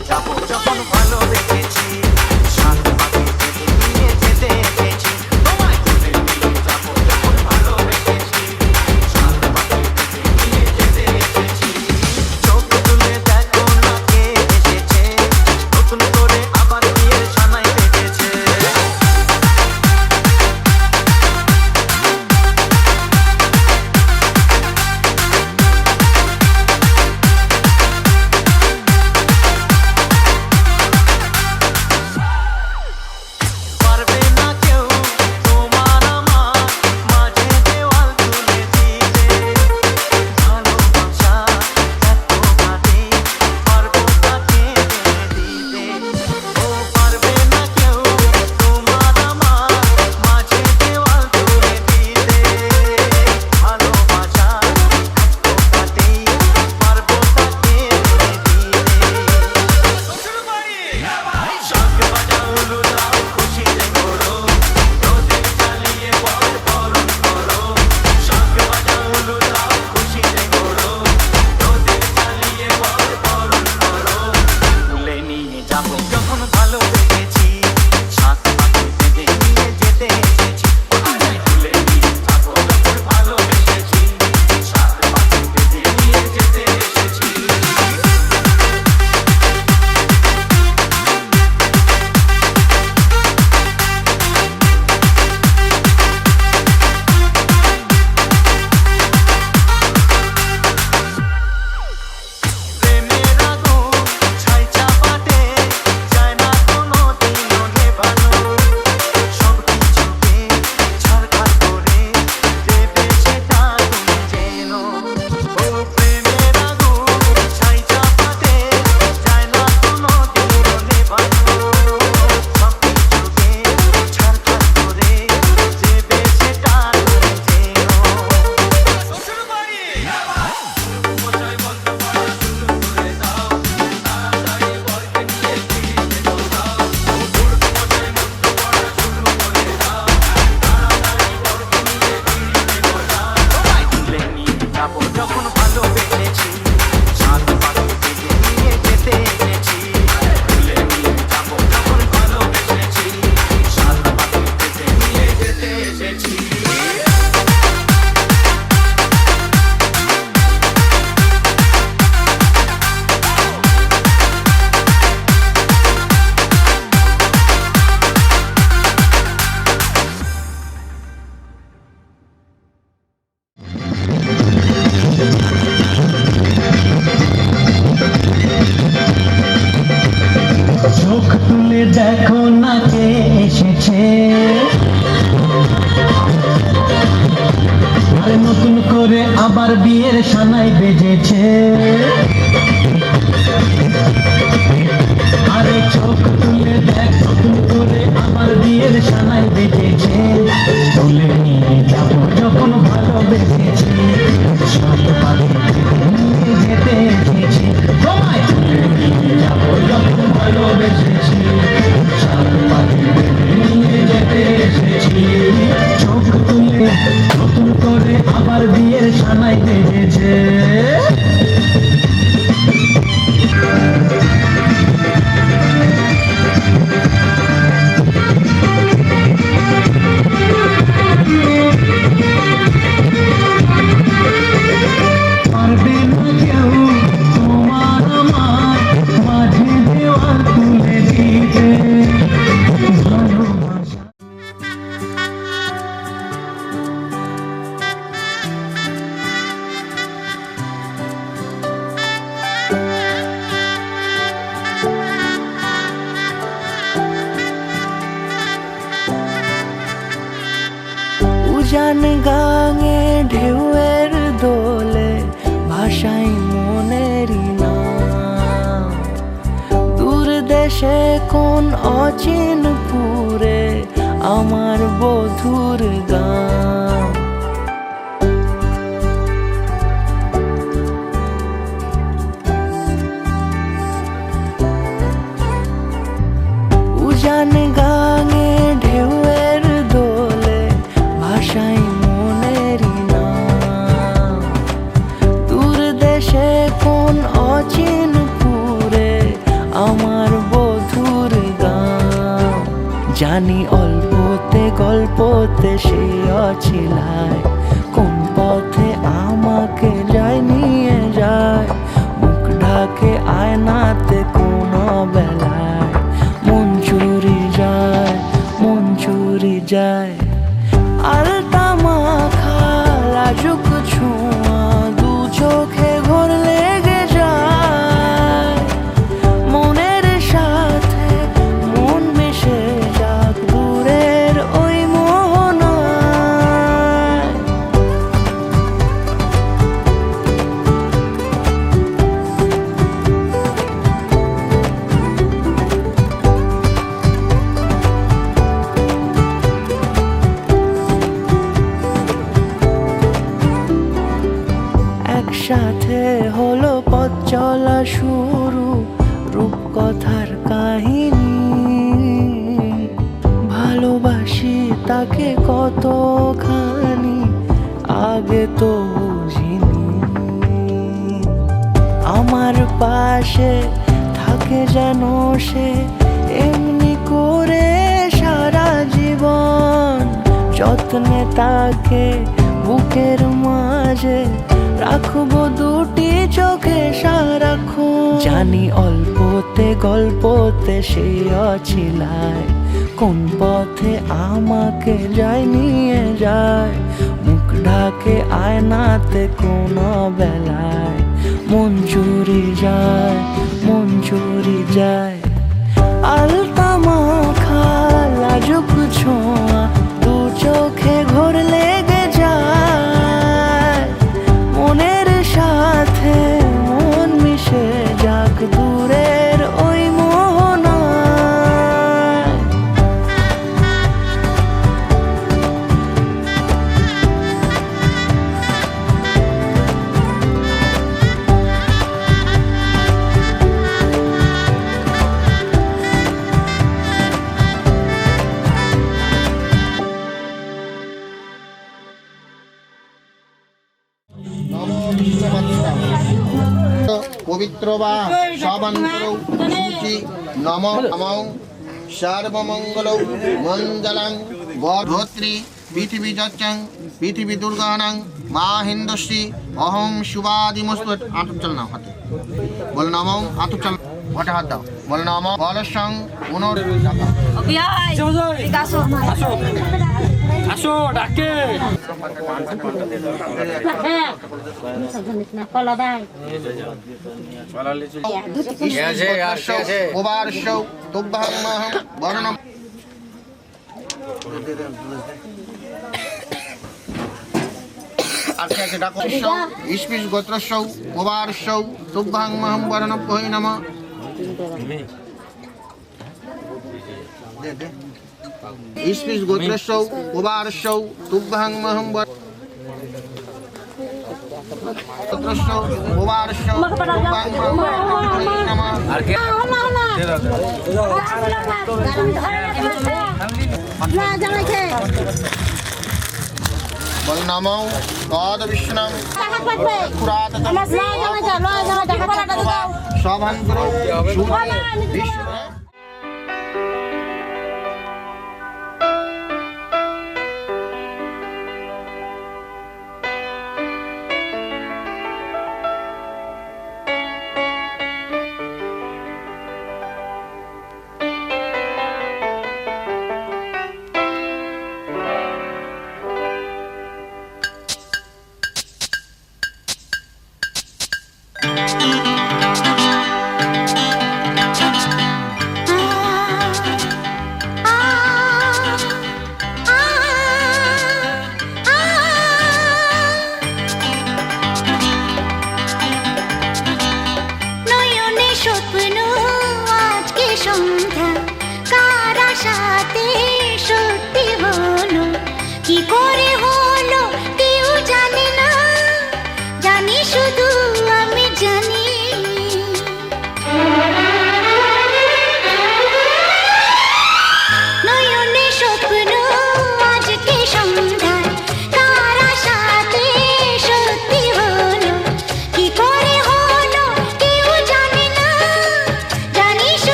Speaker 1: সানাই বেজেছে, আরে চোখ তুলে দেখ নতুন করে আমার বিয়ের সানাই বেজেছে। তুলে নিয়ে যাবো যখন ভালোবেসেছি, সাত পাখি নিয়ে যেতে এসেছি। তোমায় তুলে নিয়ে যাবো যখন ভালোবেসেছি, সাত পাখি নিয়ে যেতে এসেছি। চোখ তুলে নতুন করে আবার বিয়ের সানাই বেজেছে। পারবে না কেউ তোমার আমার মাঝে দেওয়াল তুলে দিতে, ভালোবাসা উজান গাঙে ঢেউয়ের দোলে ভাষাই মনেরই নাম। দূর দেশে কোন অচিনপুরে আমার বধুর গান। উজান গাঙে ঢেউয়ের দোলে ভাষাই মনেরই নাম। দূর দেশে কোন অচিনপুরে আমার বধুর গান। জানি অল্পতে গল্পতে সে অছিলায়, কোন পথে আমাকে যায় নিয়ে যায়। মুখ ঢাকে আয়নাতে কোন বেলায়, মন চুরি যায়, মন চুরি যায়। আলতা মাখা লাজুক ছোঁয়া দু চোখে ঘোর লেগে যায়। মনের সাথে মন মিশে যাক দূরের ওই মোহনায়। একসাথে হলো পথ চলা শুরু, রূপকথার কাহিনী। ভালোবাসি তাকে কতখানি আগে তো বুঝিনি। আমার পাশে থাকে যেন সে এমনি করে সারা জীবন। যত্নে তাকে বুকের মাঝে রাখবো দুটি চোখে সারাক্ষণ। জানি অল্পতে গল্পতে সে অছিলায়, কোন পথে আমাকে যায় নিয়ে যায়। মুখ ঢাকে আয়নাতে কোন বেলায়, মন চুরি যায়, মন চুরি যায়। আলতা মাখা লাজুক ছোঁয়া দু চোখে ঘোর লেগে যায়। মনের সাথে মন মিশে যাক দূরের ওই মোহনায়।
Speaker 7: পবিত্র বা সবান্তরৌ শুচি নম নমঃ সর্বমঙ্গলৌ মঙ্গলং গর্ভোত্রী পৃথিবী যচ্চং পৃথিবী দুর্গানাং মা হিন্দশ্রী অহং শুভাদিমস্তু। আটক চল না হাতে বল নম, আটক চল হাতে হাত দাও, বল নম। বলসং পুনর
Speaker 6: আসো ডাকে
Speaker 7: উবার্ষৌ তুভ্যমহং বর্ণম। আর কে কে ডাকো ইস্পিস গোত্রস্যৌ গোবারস্যৌ তুভ্যাং মহং বরণভ্যৈ নমঃ ইস্পিস গোত্রস্যৌ গোবারস্যৌ তুভ্যাং মহং গোত্রস্যৌ গোবারস্যৌ তুভ্যাং মহং বরণভ্যৈ নমঃ বল নমো তদ বিষ্ণুং পুরাতনম সভান্তরো সূর্য বিষ্ণু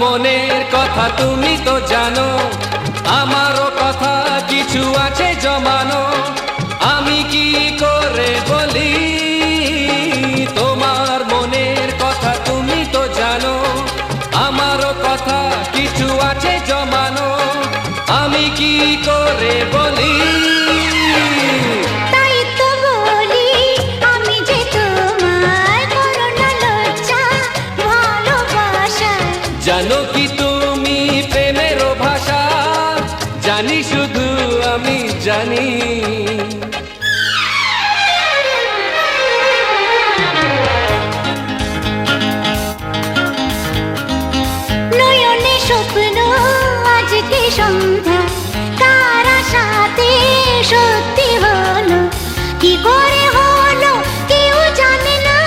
Speaker 8: মনের কথা তুমি তো জানো, আমারও কথা কিছু আছে জমানো, আমি কি করে বলি তোমার মনের কথা তুমি তো জানো, আমারও কথা কিছু আছে জমানো, আমি কি করে বলি। জানো কি তুমি প্রেমের ভাষা, জানি শুধু আমি জানি।
Speaker 2: নয়নে স্বপ্ন আজকে সন্ধ্যা, কার আশাতে সত্যি হলো, কি করে হলো কেউ জানে না,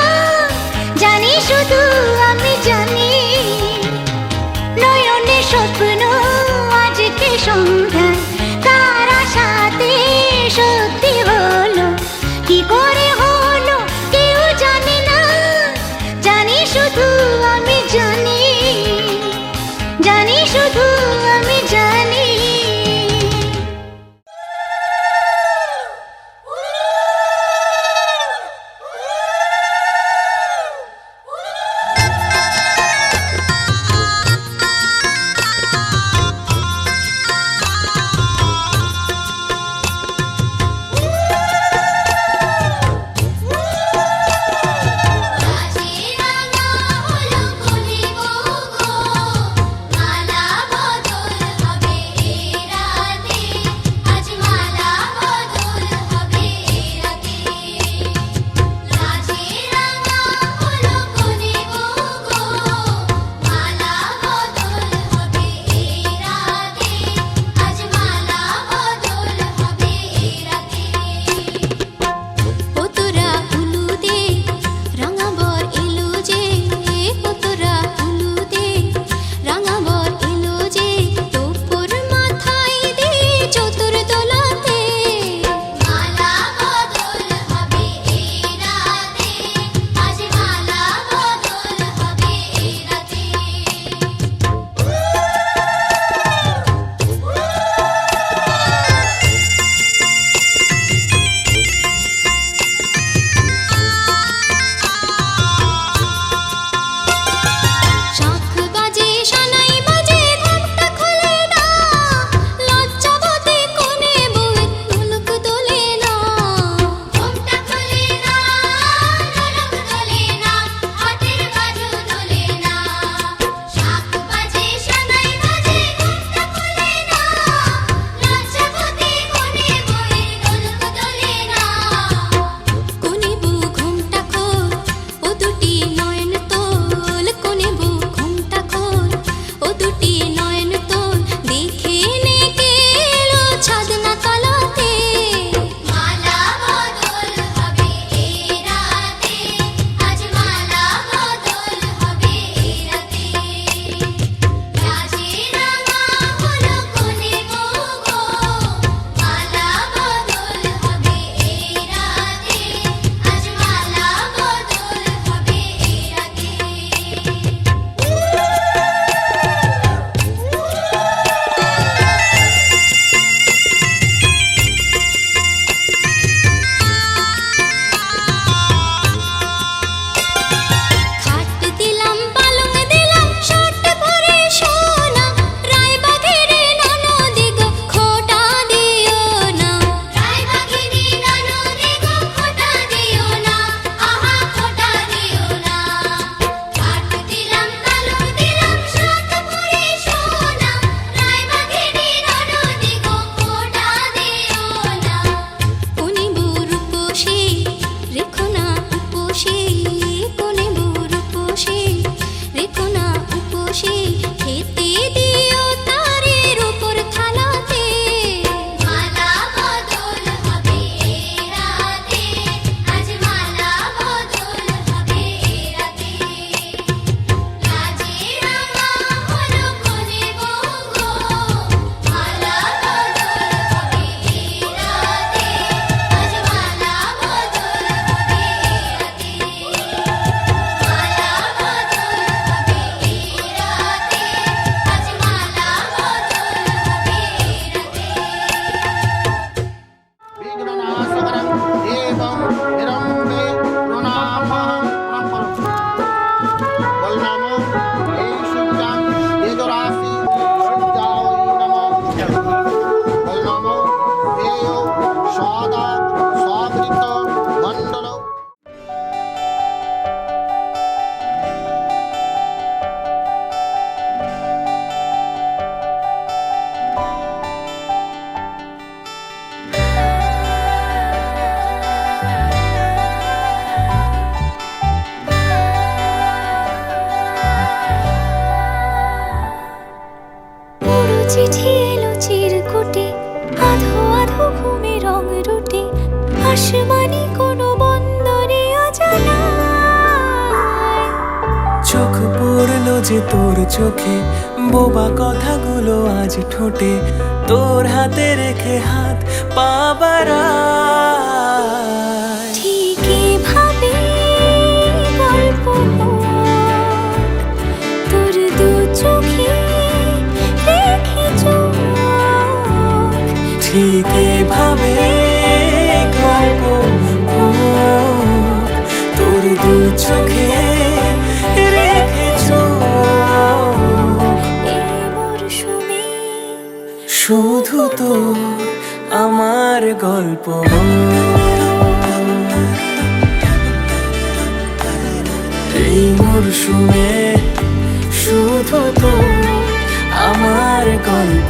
Speaker 2: জানি শুধু আমি জানি। নয়নে স্বপ্ন আজকে সন্ধ্যা। জানি শুধু আমি জানি
Speaker 9: চিঠি এলো চিরকুটে, আধো আধো ঘুমে রং রুটে, আসমানি কোনো বন্দরে অজানায়।
Speaker 1: চোখ পড়লো যে তোর চোখে, বোবা কথাগুলো আজ ঠোঁটে, তোর হাতে রেখে হাত পা বাড়ায়।
Speaker 9: ঠিকই ভাবে গল্প তোর দু চোখে
Speaker 1: শুধু তো আমার গল্প এই মরশুমে শুধু তো আমার গল্প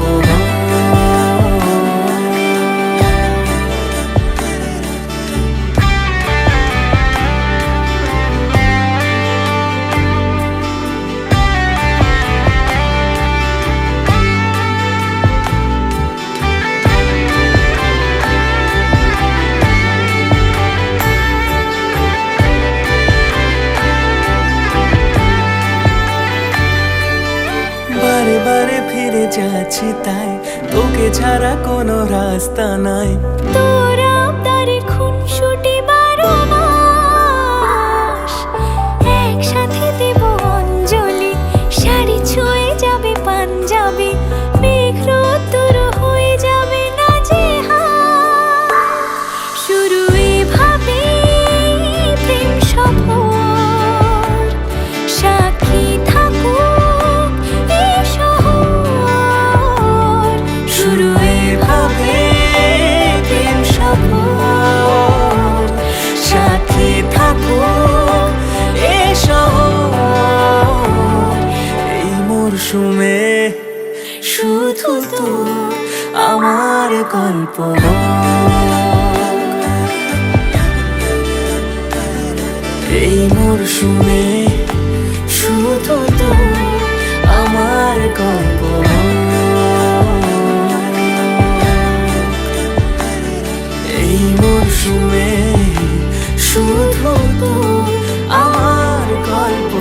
Speaker 1: বারে বারে ফিরে যাচ্ছি তাই তোকে ছাড়া কোনো রাস্তা নাই
Speaker 9: তোর আবদারে খুনসুটি 12 মাস একসাথে দেব অঞ্জলি শাড়ি ছুঁয়ে যাবে পাঞ্জাবি মেঘ রোদ্দুর হয়ে যাবে না যে শুরু এভাবে প্রেম সফর সাক্ষী থাকুক এই শহর
Speaker 1: শুরু এভাবে প্রেম সফর সাথে থাকো এ শহর এই মরশুমে শুধু তো আমার গল্প এই মরশুমে শুধু তো আমার গল্প এই মরশুমে শুধু তো আমার গল্প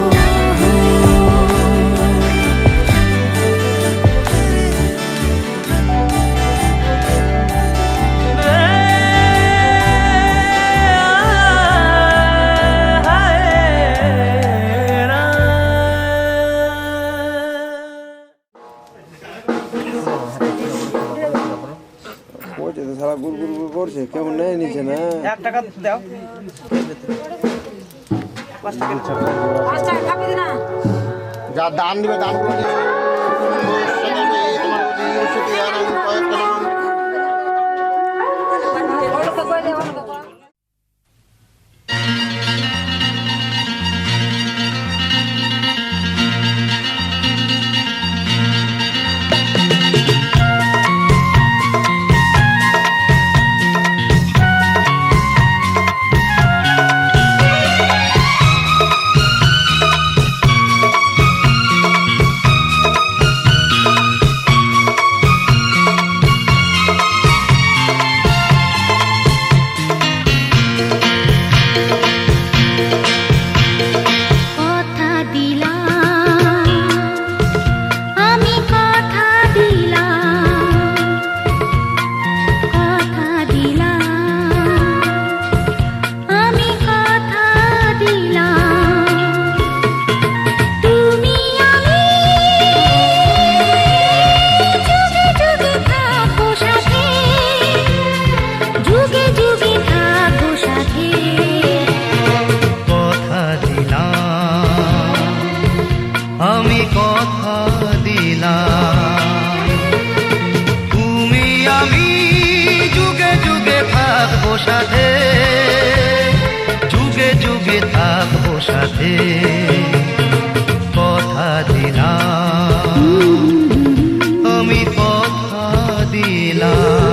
Speaker 7: সারা গুড় গুড় গুড় করছে কেমন নেয় নিচে না
Speaker 5: 1 টাকা দাও 5 টাকা খাবি না
Speaker 7: যা দান দিবে দান করে দিবে
Speaker 1: সাথে যুগে যুগে থাকবো সাথে কথা দিলাম আমি কথা দিলাম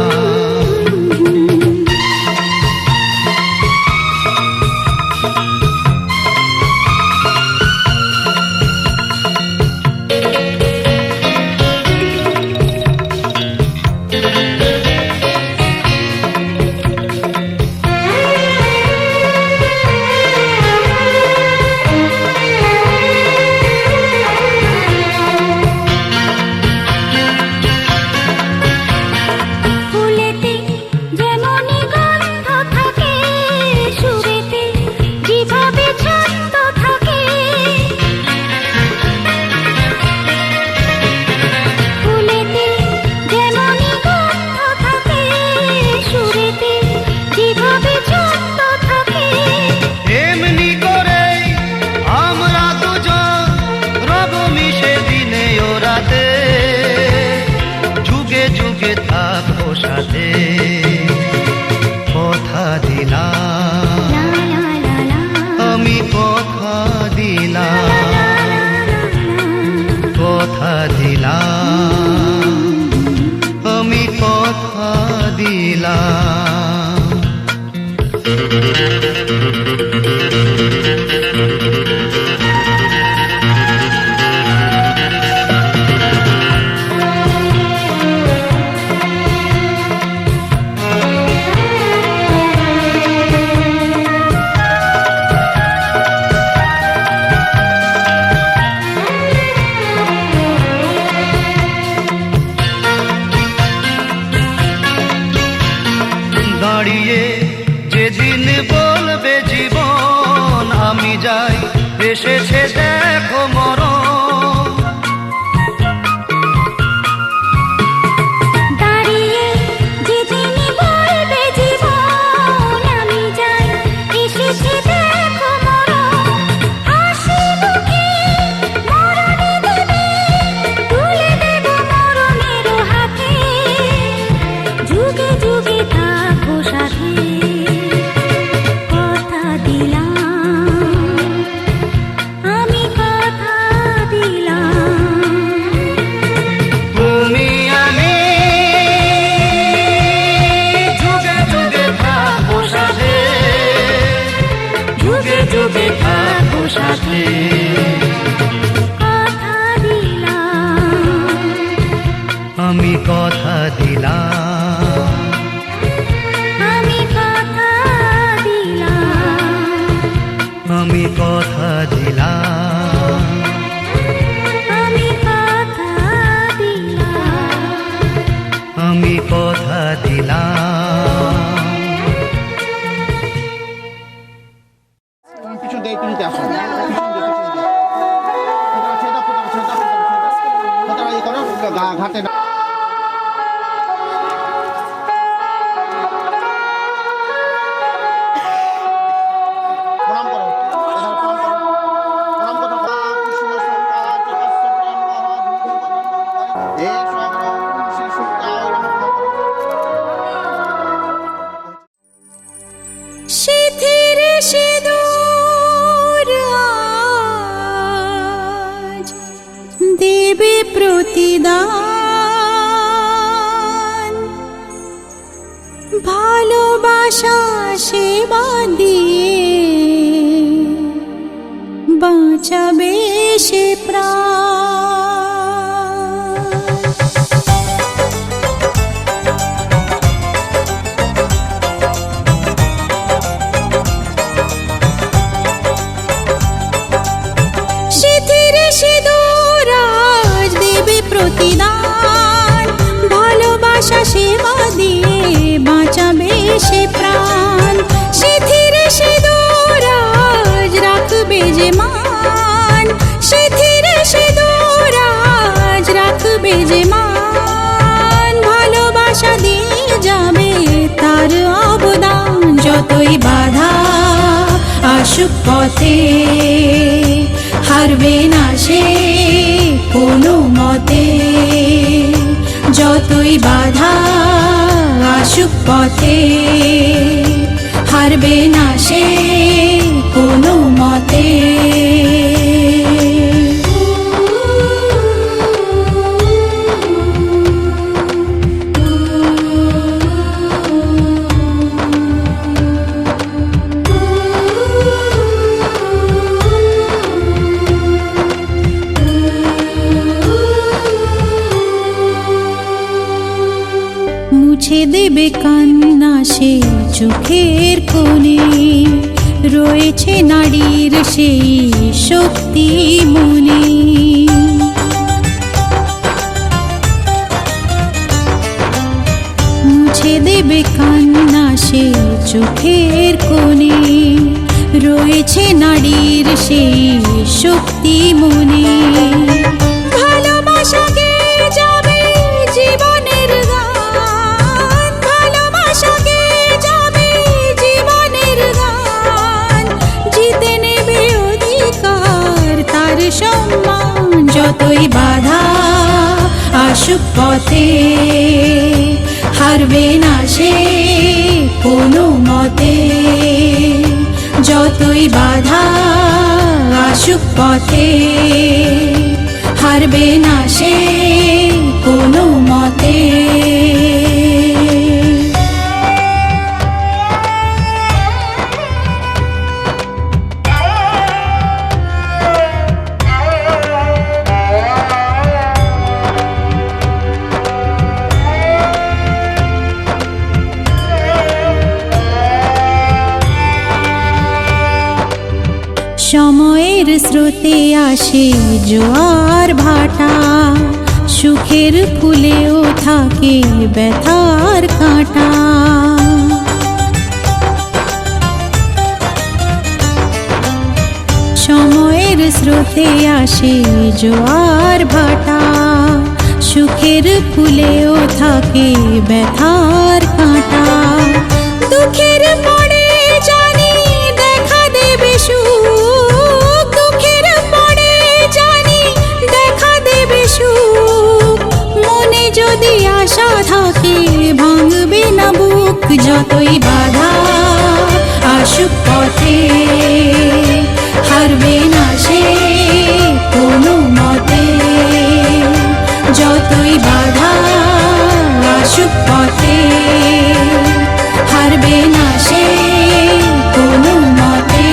Speaker 1: সাথে কথা দিলাম, আমি কথা দিলাম, কথা দিলাম, আমি কথা দিলাম। দাঁড়িয়ে যেদিন বলবে জীবন আমি যাই, এসেছে দেখো মরণ।
Speaker 9: দাঁড়িয়ে যেদিন বলবে জীবন আমি যাই, এসেছে দেখো মরণ। হাসি মুখে মরণে দেবে, তুলে দেব মরণের হাতে। যুগে যুগে থাকো সাথে, কথা দিলাম, আমি কথা দিলাম।
Speaker 1: তুমি আমি যুগে যুগে থাকবো সাথে, যুগে যুগে থাকবো সাথে।
Speaker 9: কথা দিলাম,
Speaker 1: আমি কথা দিলাম,
Speaker 9: আমি কথা দিলাম,
Speaker 1: আমি কথা দিলাম,
Speaker 9: আমি কথা দিলাম।
Speaker 1: আমি কথা দিলাম।
Speaker 7: পিছু দিয়ে তুলতে আসো, ঘাটে না। প্রণাম করো, প্রণাম করো, প্রণাম করো। কৃষ্ণ সংকার জগৎ প্রেম মহা হে সগ্র শ্রী সুকায় নমঃ।
Speaker 9: শিথির সিঁদুর আজ দেবে প্রতিদান, ভালোবাসা সেবা দিয়ে বাঁচাবে সে প্রাণ। শিথির সিঁদুর আজ দেবে প্রতিদান, ভালোবাসা সেবা দিয়ে বাঁচাবে সে প্রাণ। শিথির সিঁদুর আজ রাখবে যে মান, শিথির সিঁদুর আজ রাখবে যে মান। ভালোবাসা দিয়ে যাবে তার অবদান, যতই বাধা আসুক পথে হারবে না সে কোনো মতে। যতই বাধা আসুক পথে হারবে না সে কোনো মতে। মুছে দেবে কান্না সে চোখের কোণে, রয়েছে নারীর সেই শক্তি মনে। মুছে দেবে কান্না সে চোখের কোণে, রয়েছে নারীর সেই শক্তি মনে। ভালোবাসাকে যাবে জীবনের গান, ভালোবাসাকে যাবে জীবনের গান। জিতে নেবে অধিকার তার সম্মান, যতই বাধা আসুক পথে হারবে না সে কোনো মতে, যতই বাধা আসুক পথে, হারবে না সে কোনো মতে। সময়ের স্রোতে আসে জোয়ার ভাটা, সুখের ফুলেও থাকে ব্যথার কাঁটা। সময়ের স্রোতে আসে জোয়ার ভাটা, সুখের ফুলেও থাকে ব্যথার কাঁটা। দুঃখের পরে জানি দেখা দেবে সুখ, দুঃখের পরে জানি দেখা দেবে সুখ, মনে যদি আশা থাকে ভাঙবে না বুক, যতই বাধা আসুক পথে, হারবে না সে কোনো মতে, যতই বাধা আসুক পথে, হারবে না সে কোনো মতে।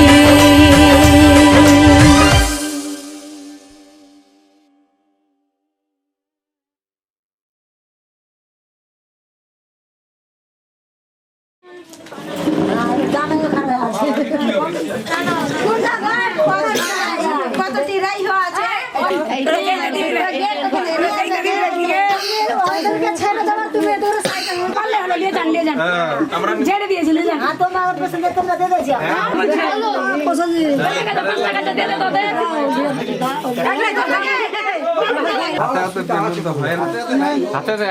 Speaker 4: ছেড়ে দিয়েছিল তোমার পছন্দ তোমরা দিয়ে দিয়েছো পছন্দ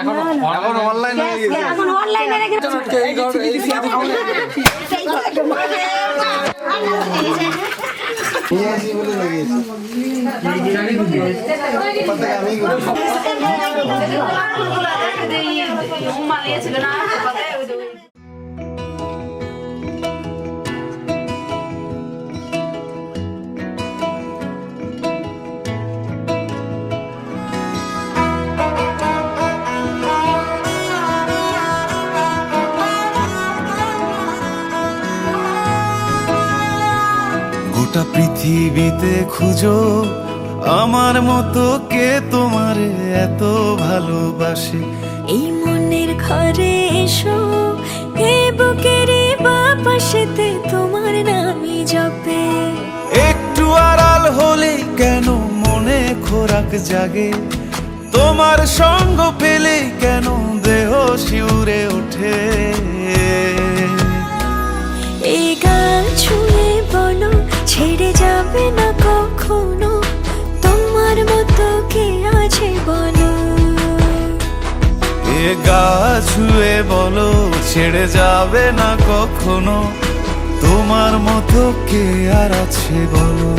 Speaker 8: এখন অনলাইন
Speaker 4: এখন অনলাইনে
Speaker 1: গোটা পৃথিবীতে খুঁজো আমার মতো কে তোমার এত ভালোবাসে।
Speaker 3: এই মনের ঘরে এসো, এ বুকের বাপাশেতে তোমার নামই জপে।
Speaker 1: একটু আড়াল হলেই কেন মনে খোরাক জাগে, তোমার সঙ্গ পেলেই কেন দেহ শিউরে ওঠে।
Speaker 3: এই গান ছুঁয়ে বলো ছেড়ে যাবে না কখনো, তোমার মতো কে আছে বলো।
Speaker 1: এ গা ছুঁয়ে বলো ছেড়ে যাবে না কখনো, তোমার মতো কে আর আছে বলো।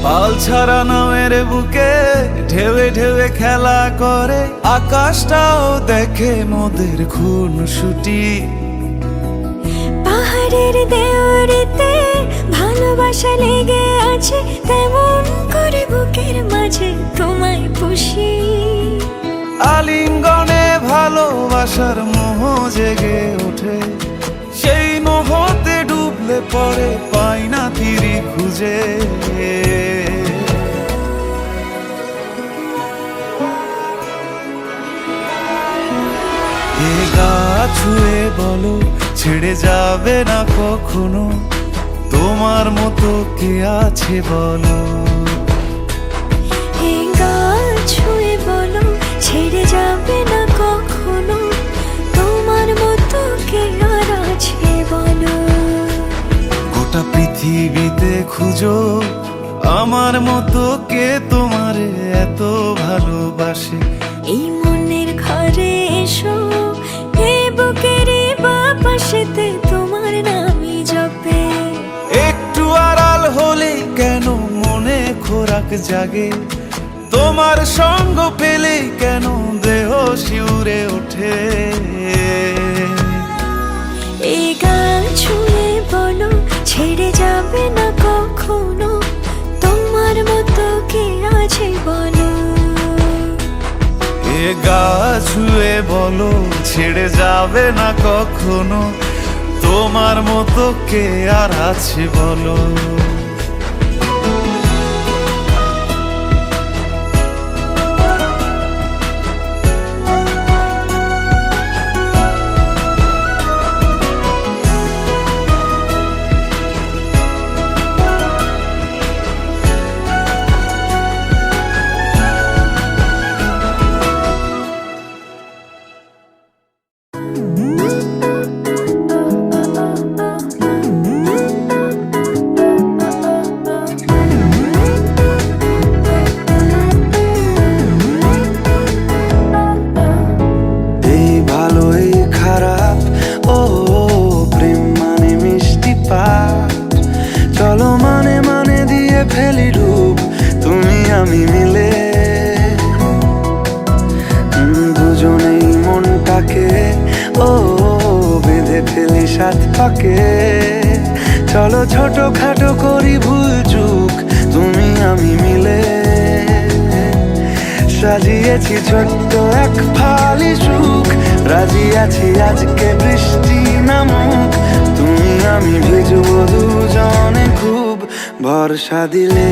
Speaker 1: পাল ছাড়া নামের বুকে ঢেউে ঢেউে খেলা করে, আকাশটাও দেখে মোদের খুনসুটি।
Speaker 3: পাহাড়ের দেওয়ারিতে ভালোবাসা লেগে আছে, তেমন করে বুকের মাঝে তোমায় পুষি।
Speaker 1: আলিঙ্গনে ভালোবাসার মোহ জেগে ওঠে, সেই মোহতে ডুবলে পরে পাই না তীরি খুঁজে। এ গা ছুঁয়ে বলো ছেড়ে যাবে না কখনো, তোমার মতো কে আছে বলো।
Speaker 3: এ গা ছুঁয়ে বলো ছেড়ে যাবে না কখনো, তোমার মতো কে আর আছে বলো।
Speaker 1: গোটা পৃথিবীতে খুঁজো আমার মতো কে তোমার এত ভালোবাসে।
Speaker 3: এই মনের ঘরে এসো, এই বুকের বাপাশেতে তোমার নামই জপে।
Speaker 1: একটু আড়াল হলে কেন মনে খোরাক জাগে, তোমার সঙ্গ পেলে কেন দেহ শিউরে ওঠে।
Speaker 3: এই গান ছুঁয়ে বলো ছেড়ে যাবে না কখনো, তোমার মতো কে আছে বলো।
Speaker 1: এ গা ছুঁয়ে বলো ছেড়ে যাবে না কখনো, তোমার মতো কে আর আছে বলো। আমি মিলে দুজনেই মনটাকে ও বেঁধে ফেলি সাত পাকে। চলো ছোট খাটো করি ভুল চুক তুমি আমি মিলে, সাজিয়েছি ছোট্ট এক ফালি সুখ, রাজি আছি আজকে বৃষ্টি নামুক, তুমি আমি ভিজবো দুজনে খুব ভরসা দিলে।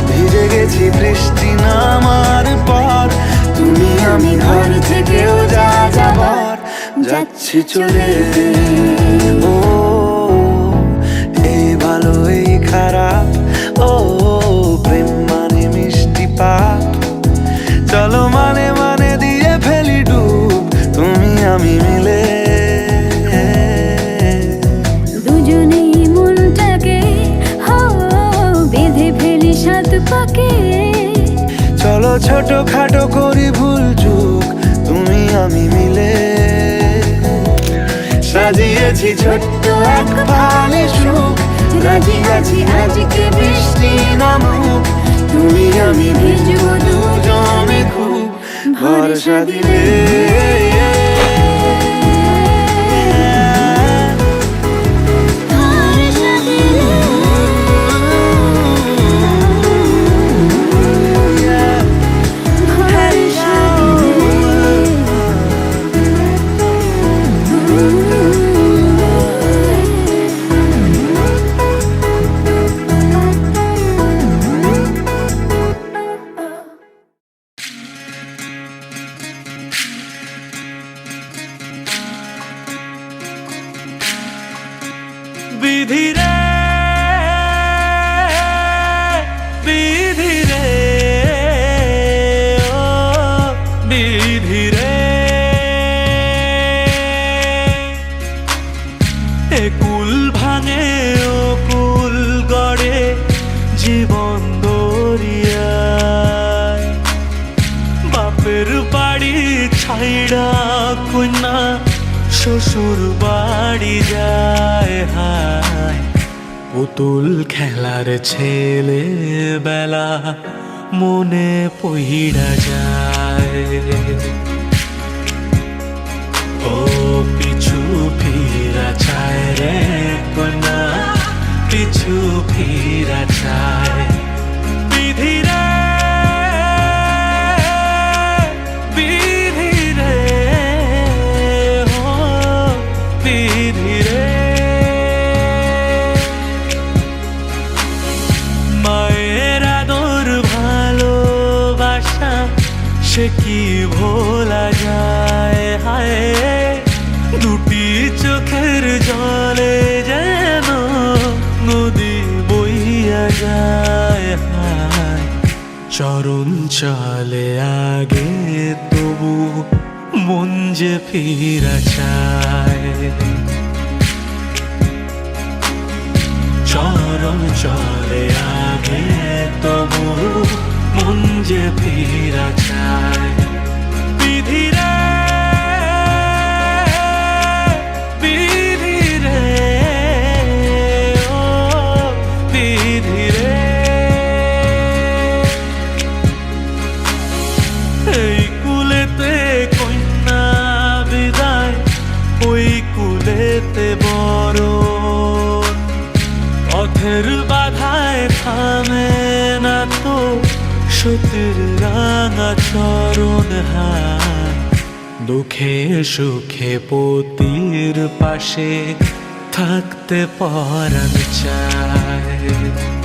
Speaker 1: ভিজে গেছি বৃষ্টি নামার পর, তুমি আমি ঘর থেকেও যা যাবার যাচ্ছি চলে। ও এই ভালো এই খারাপ, ও প্রেম মানে মিষ্টি পাপ, চলো মানে মানে দিয়ে ফেলি ডুব তুমি আমি মিলে। চলো ছোট খাটো করি ভুল চুক তুমি আমি মিলে, সাজিয়েছি ছোট্ট এক ফালি সুখ, রাজি আছি আজকে বৃষ্টি নামুক, তুমি আমি ভিজবো দুজনে খুব ভরসা দিলে। বিধি রে বিধি রে ও বিধি রে, এ কুল ভাঙে ও কুল গড়ে জীবন দরিয়ায়, বাপের বাড়ি ছাইড়া কন্যা শ্বশুর বাড়ি যায় হায়, পুতুল খেলার ছেলে বেলা মনে পইড়া যায়। ও পিছু ফিরা চায় রে কন্যা, পিছু ফিরা চায়। বিধি রে সে কি ভোলা যায় হায় দুটি চোখের জলে যেন নদী বইয়া যায় হায় চরণ চলে আগে তবু মন যে ফিরা চায় চরণ চলে আগে তবু মন যে ফিরা চায় বিধি রে বিধি রে ও বিধি রে এই কুলেতে কন্যা বিদায় ওই কুলেতে বড় পথের বাধায় থামে না তো সতীর রাঙা চরণ হায় দুঃখে সুখে পতির পাশে থাকতে পরাণ চায়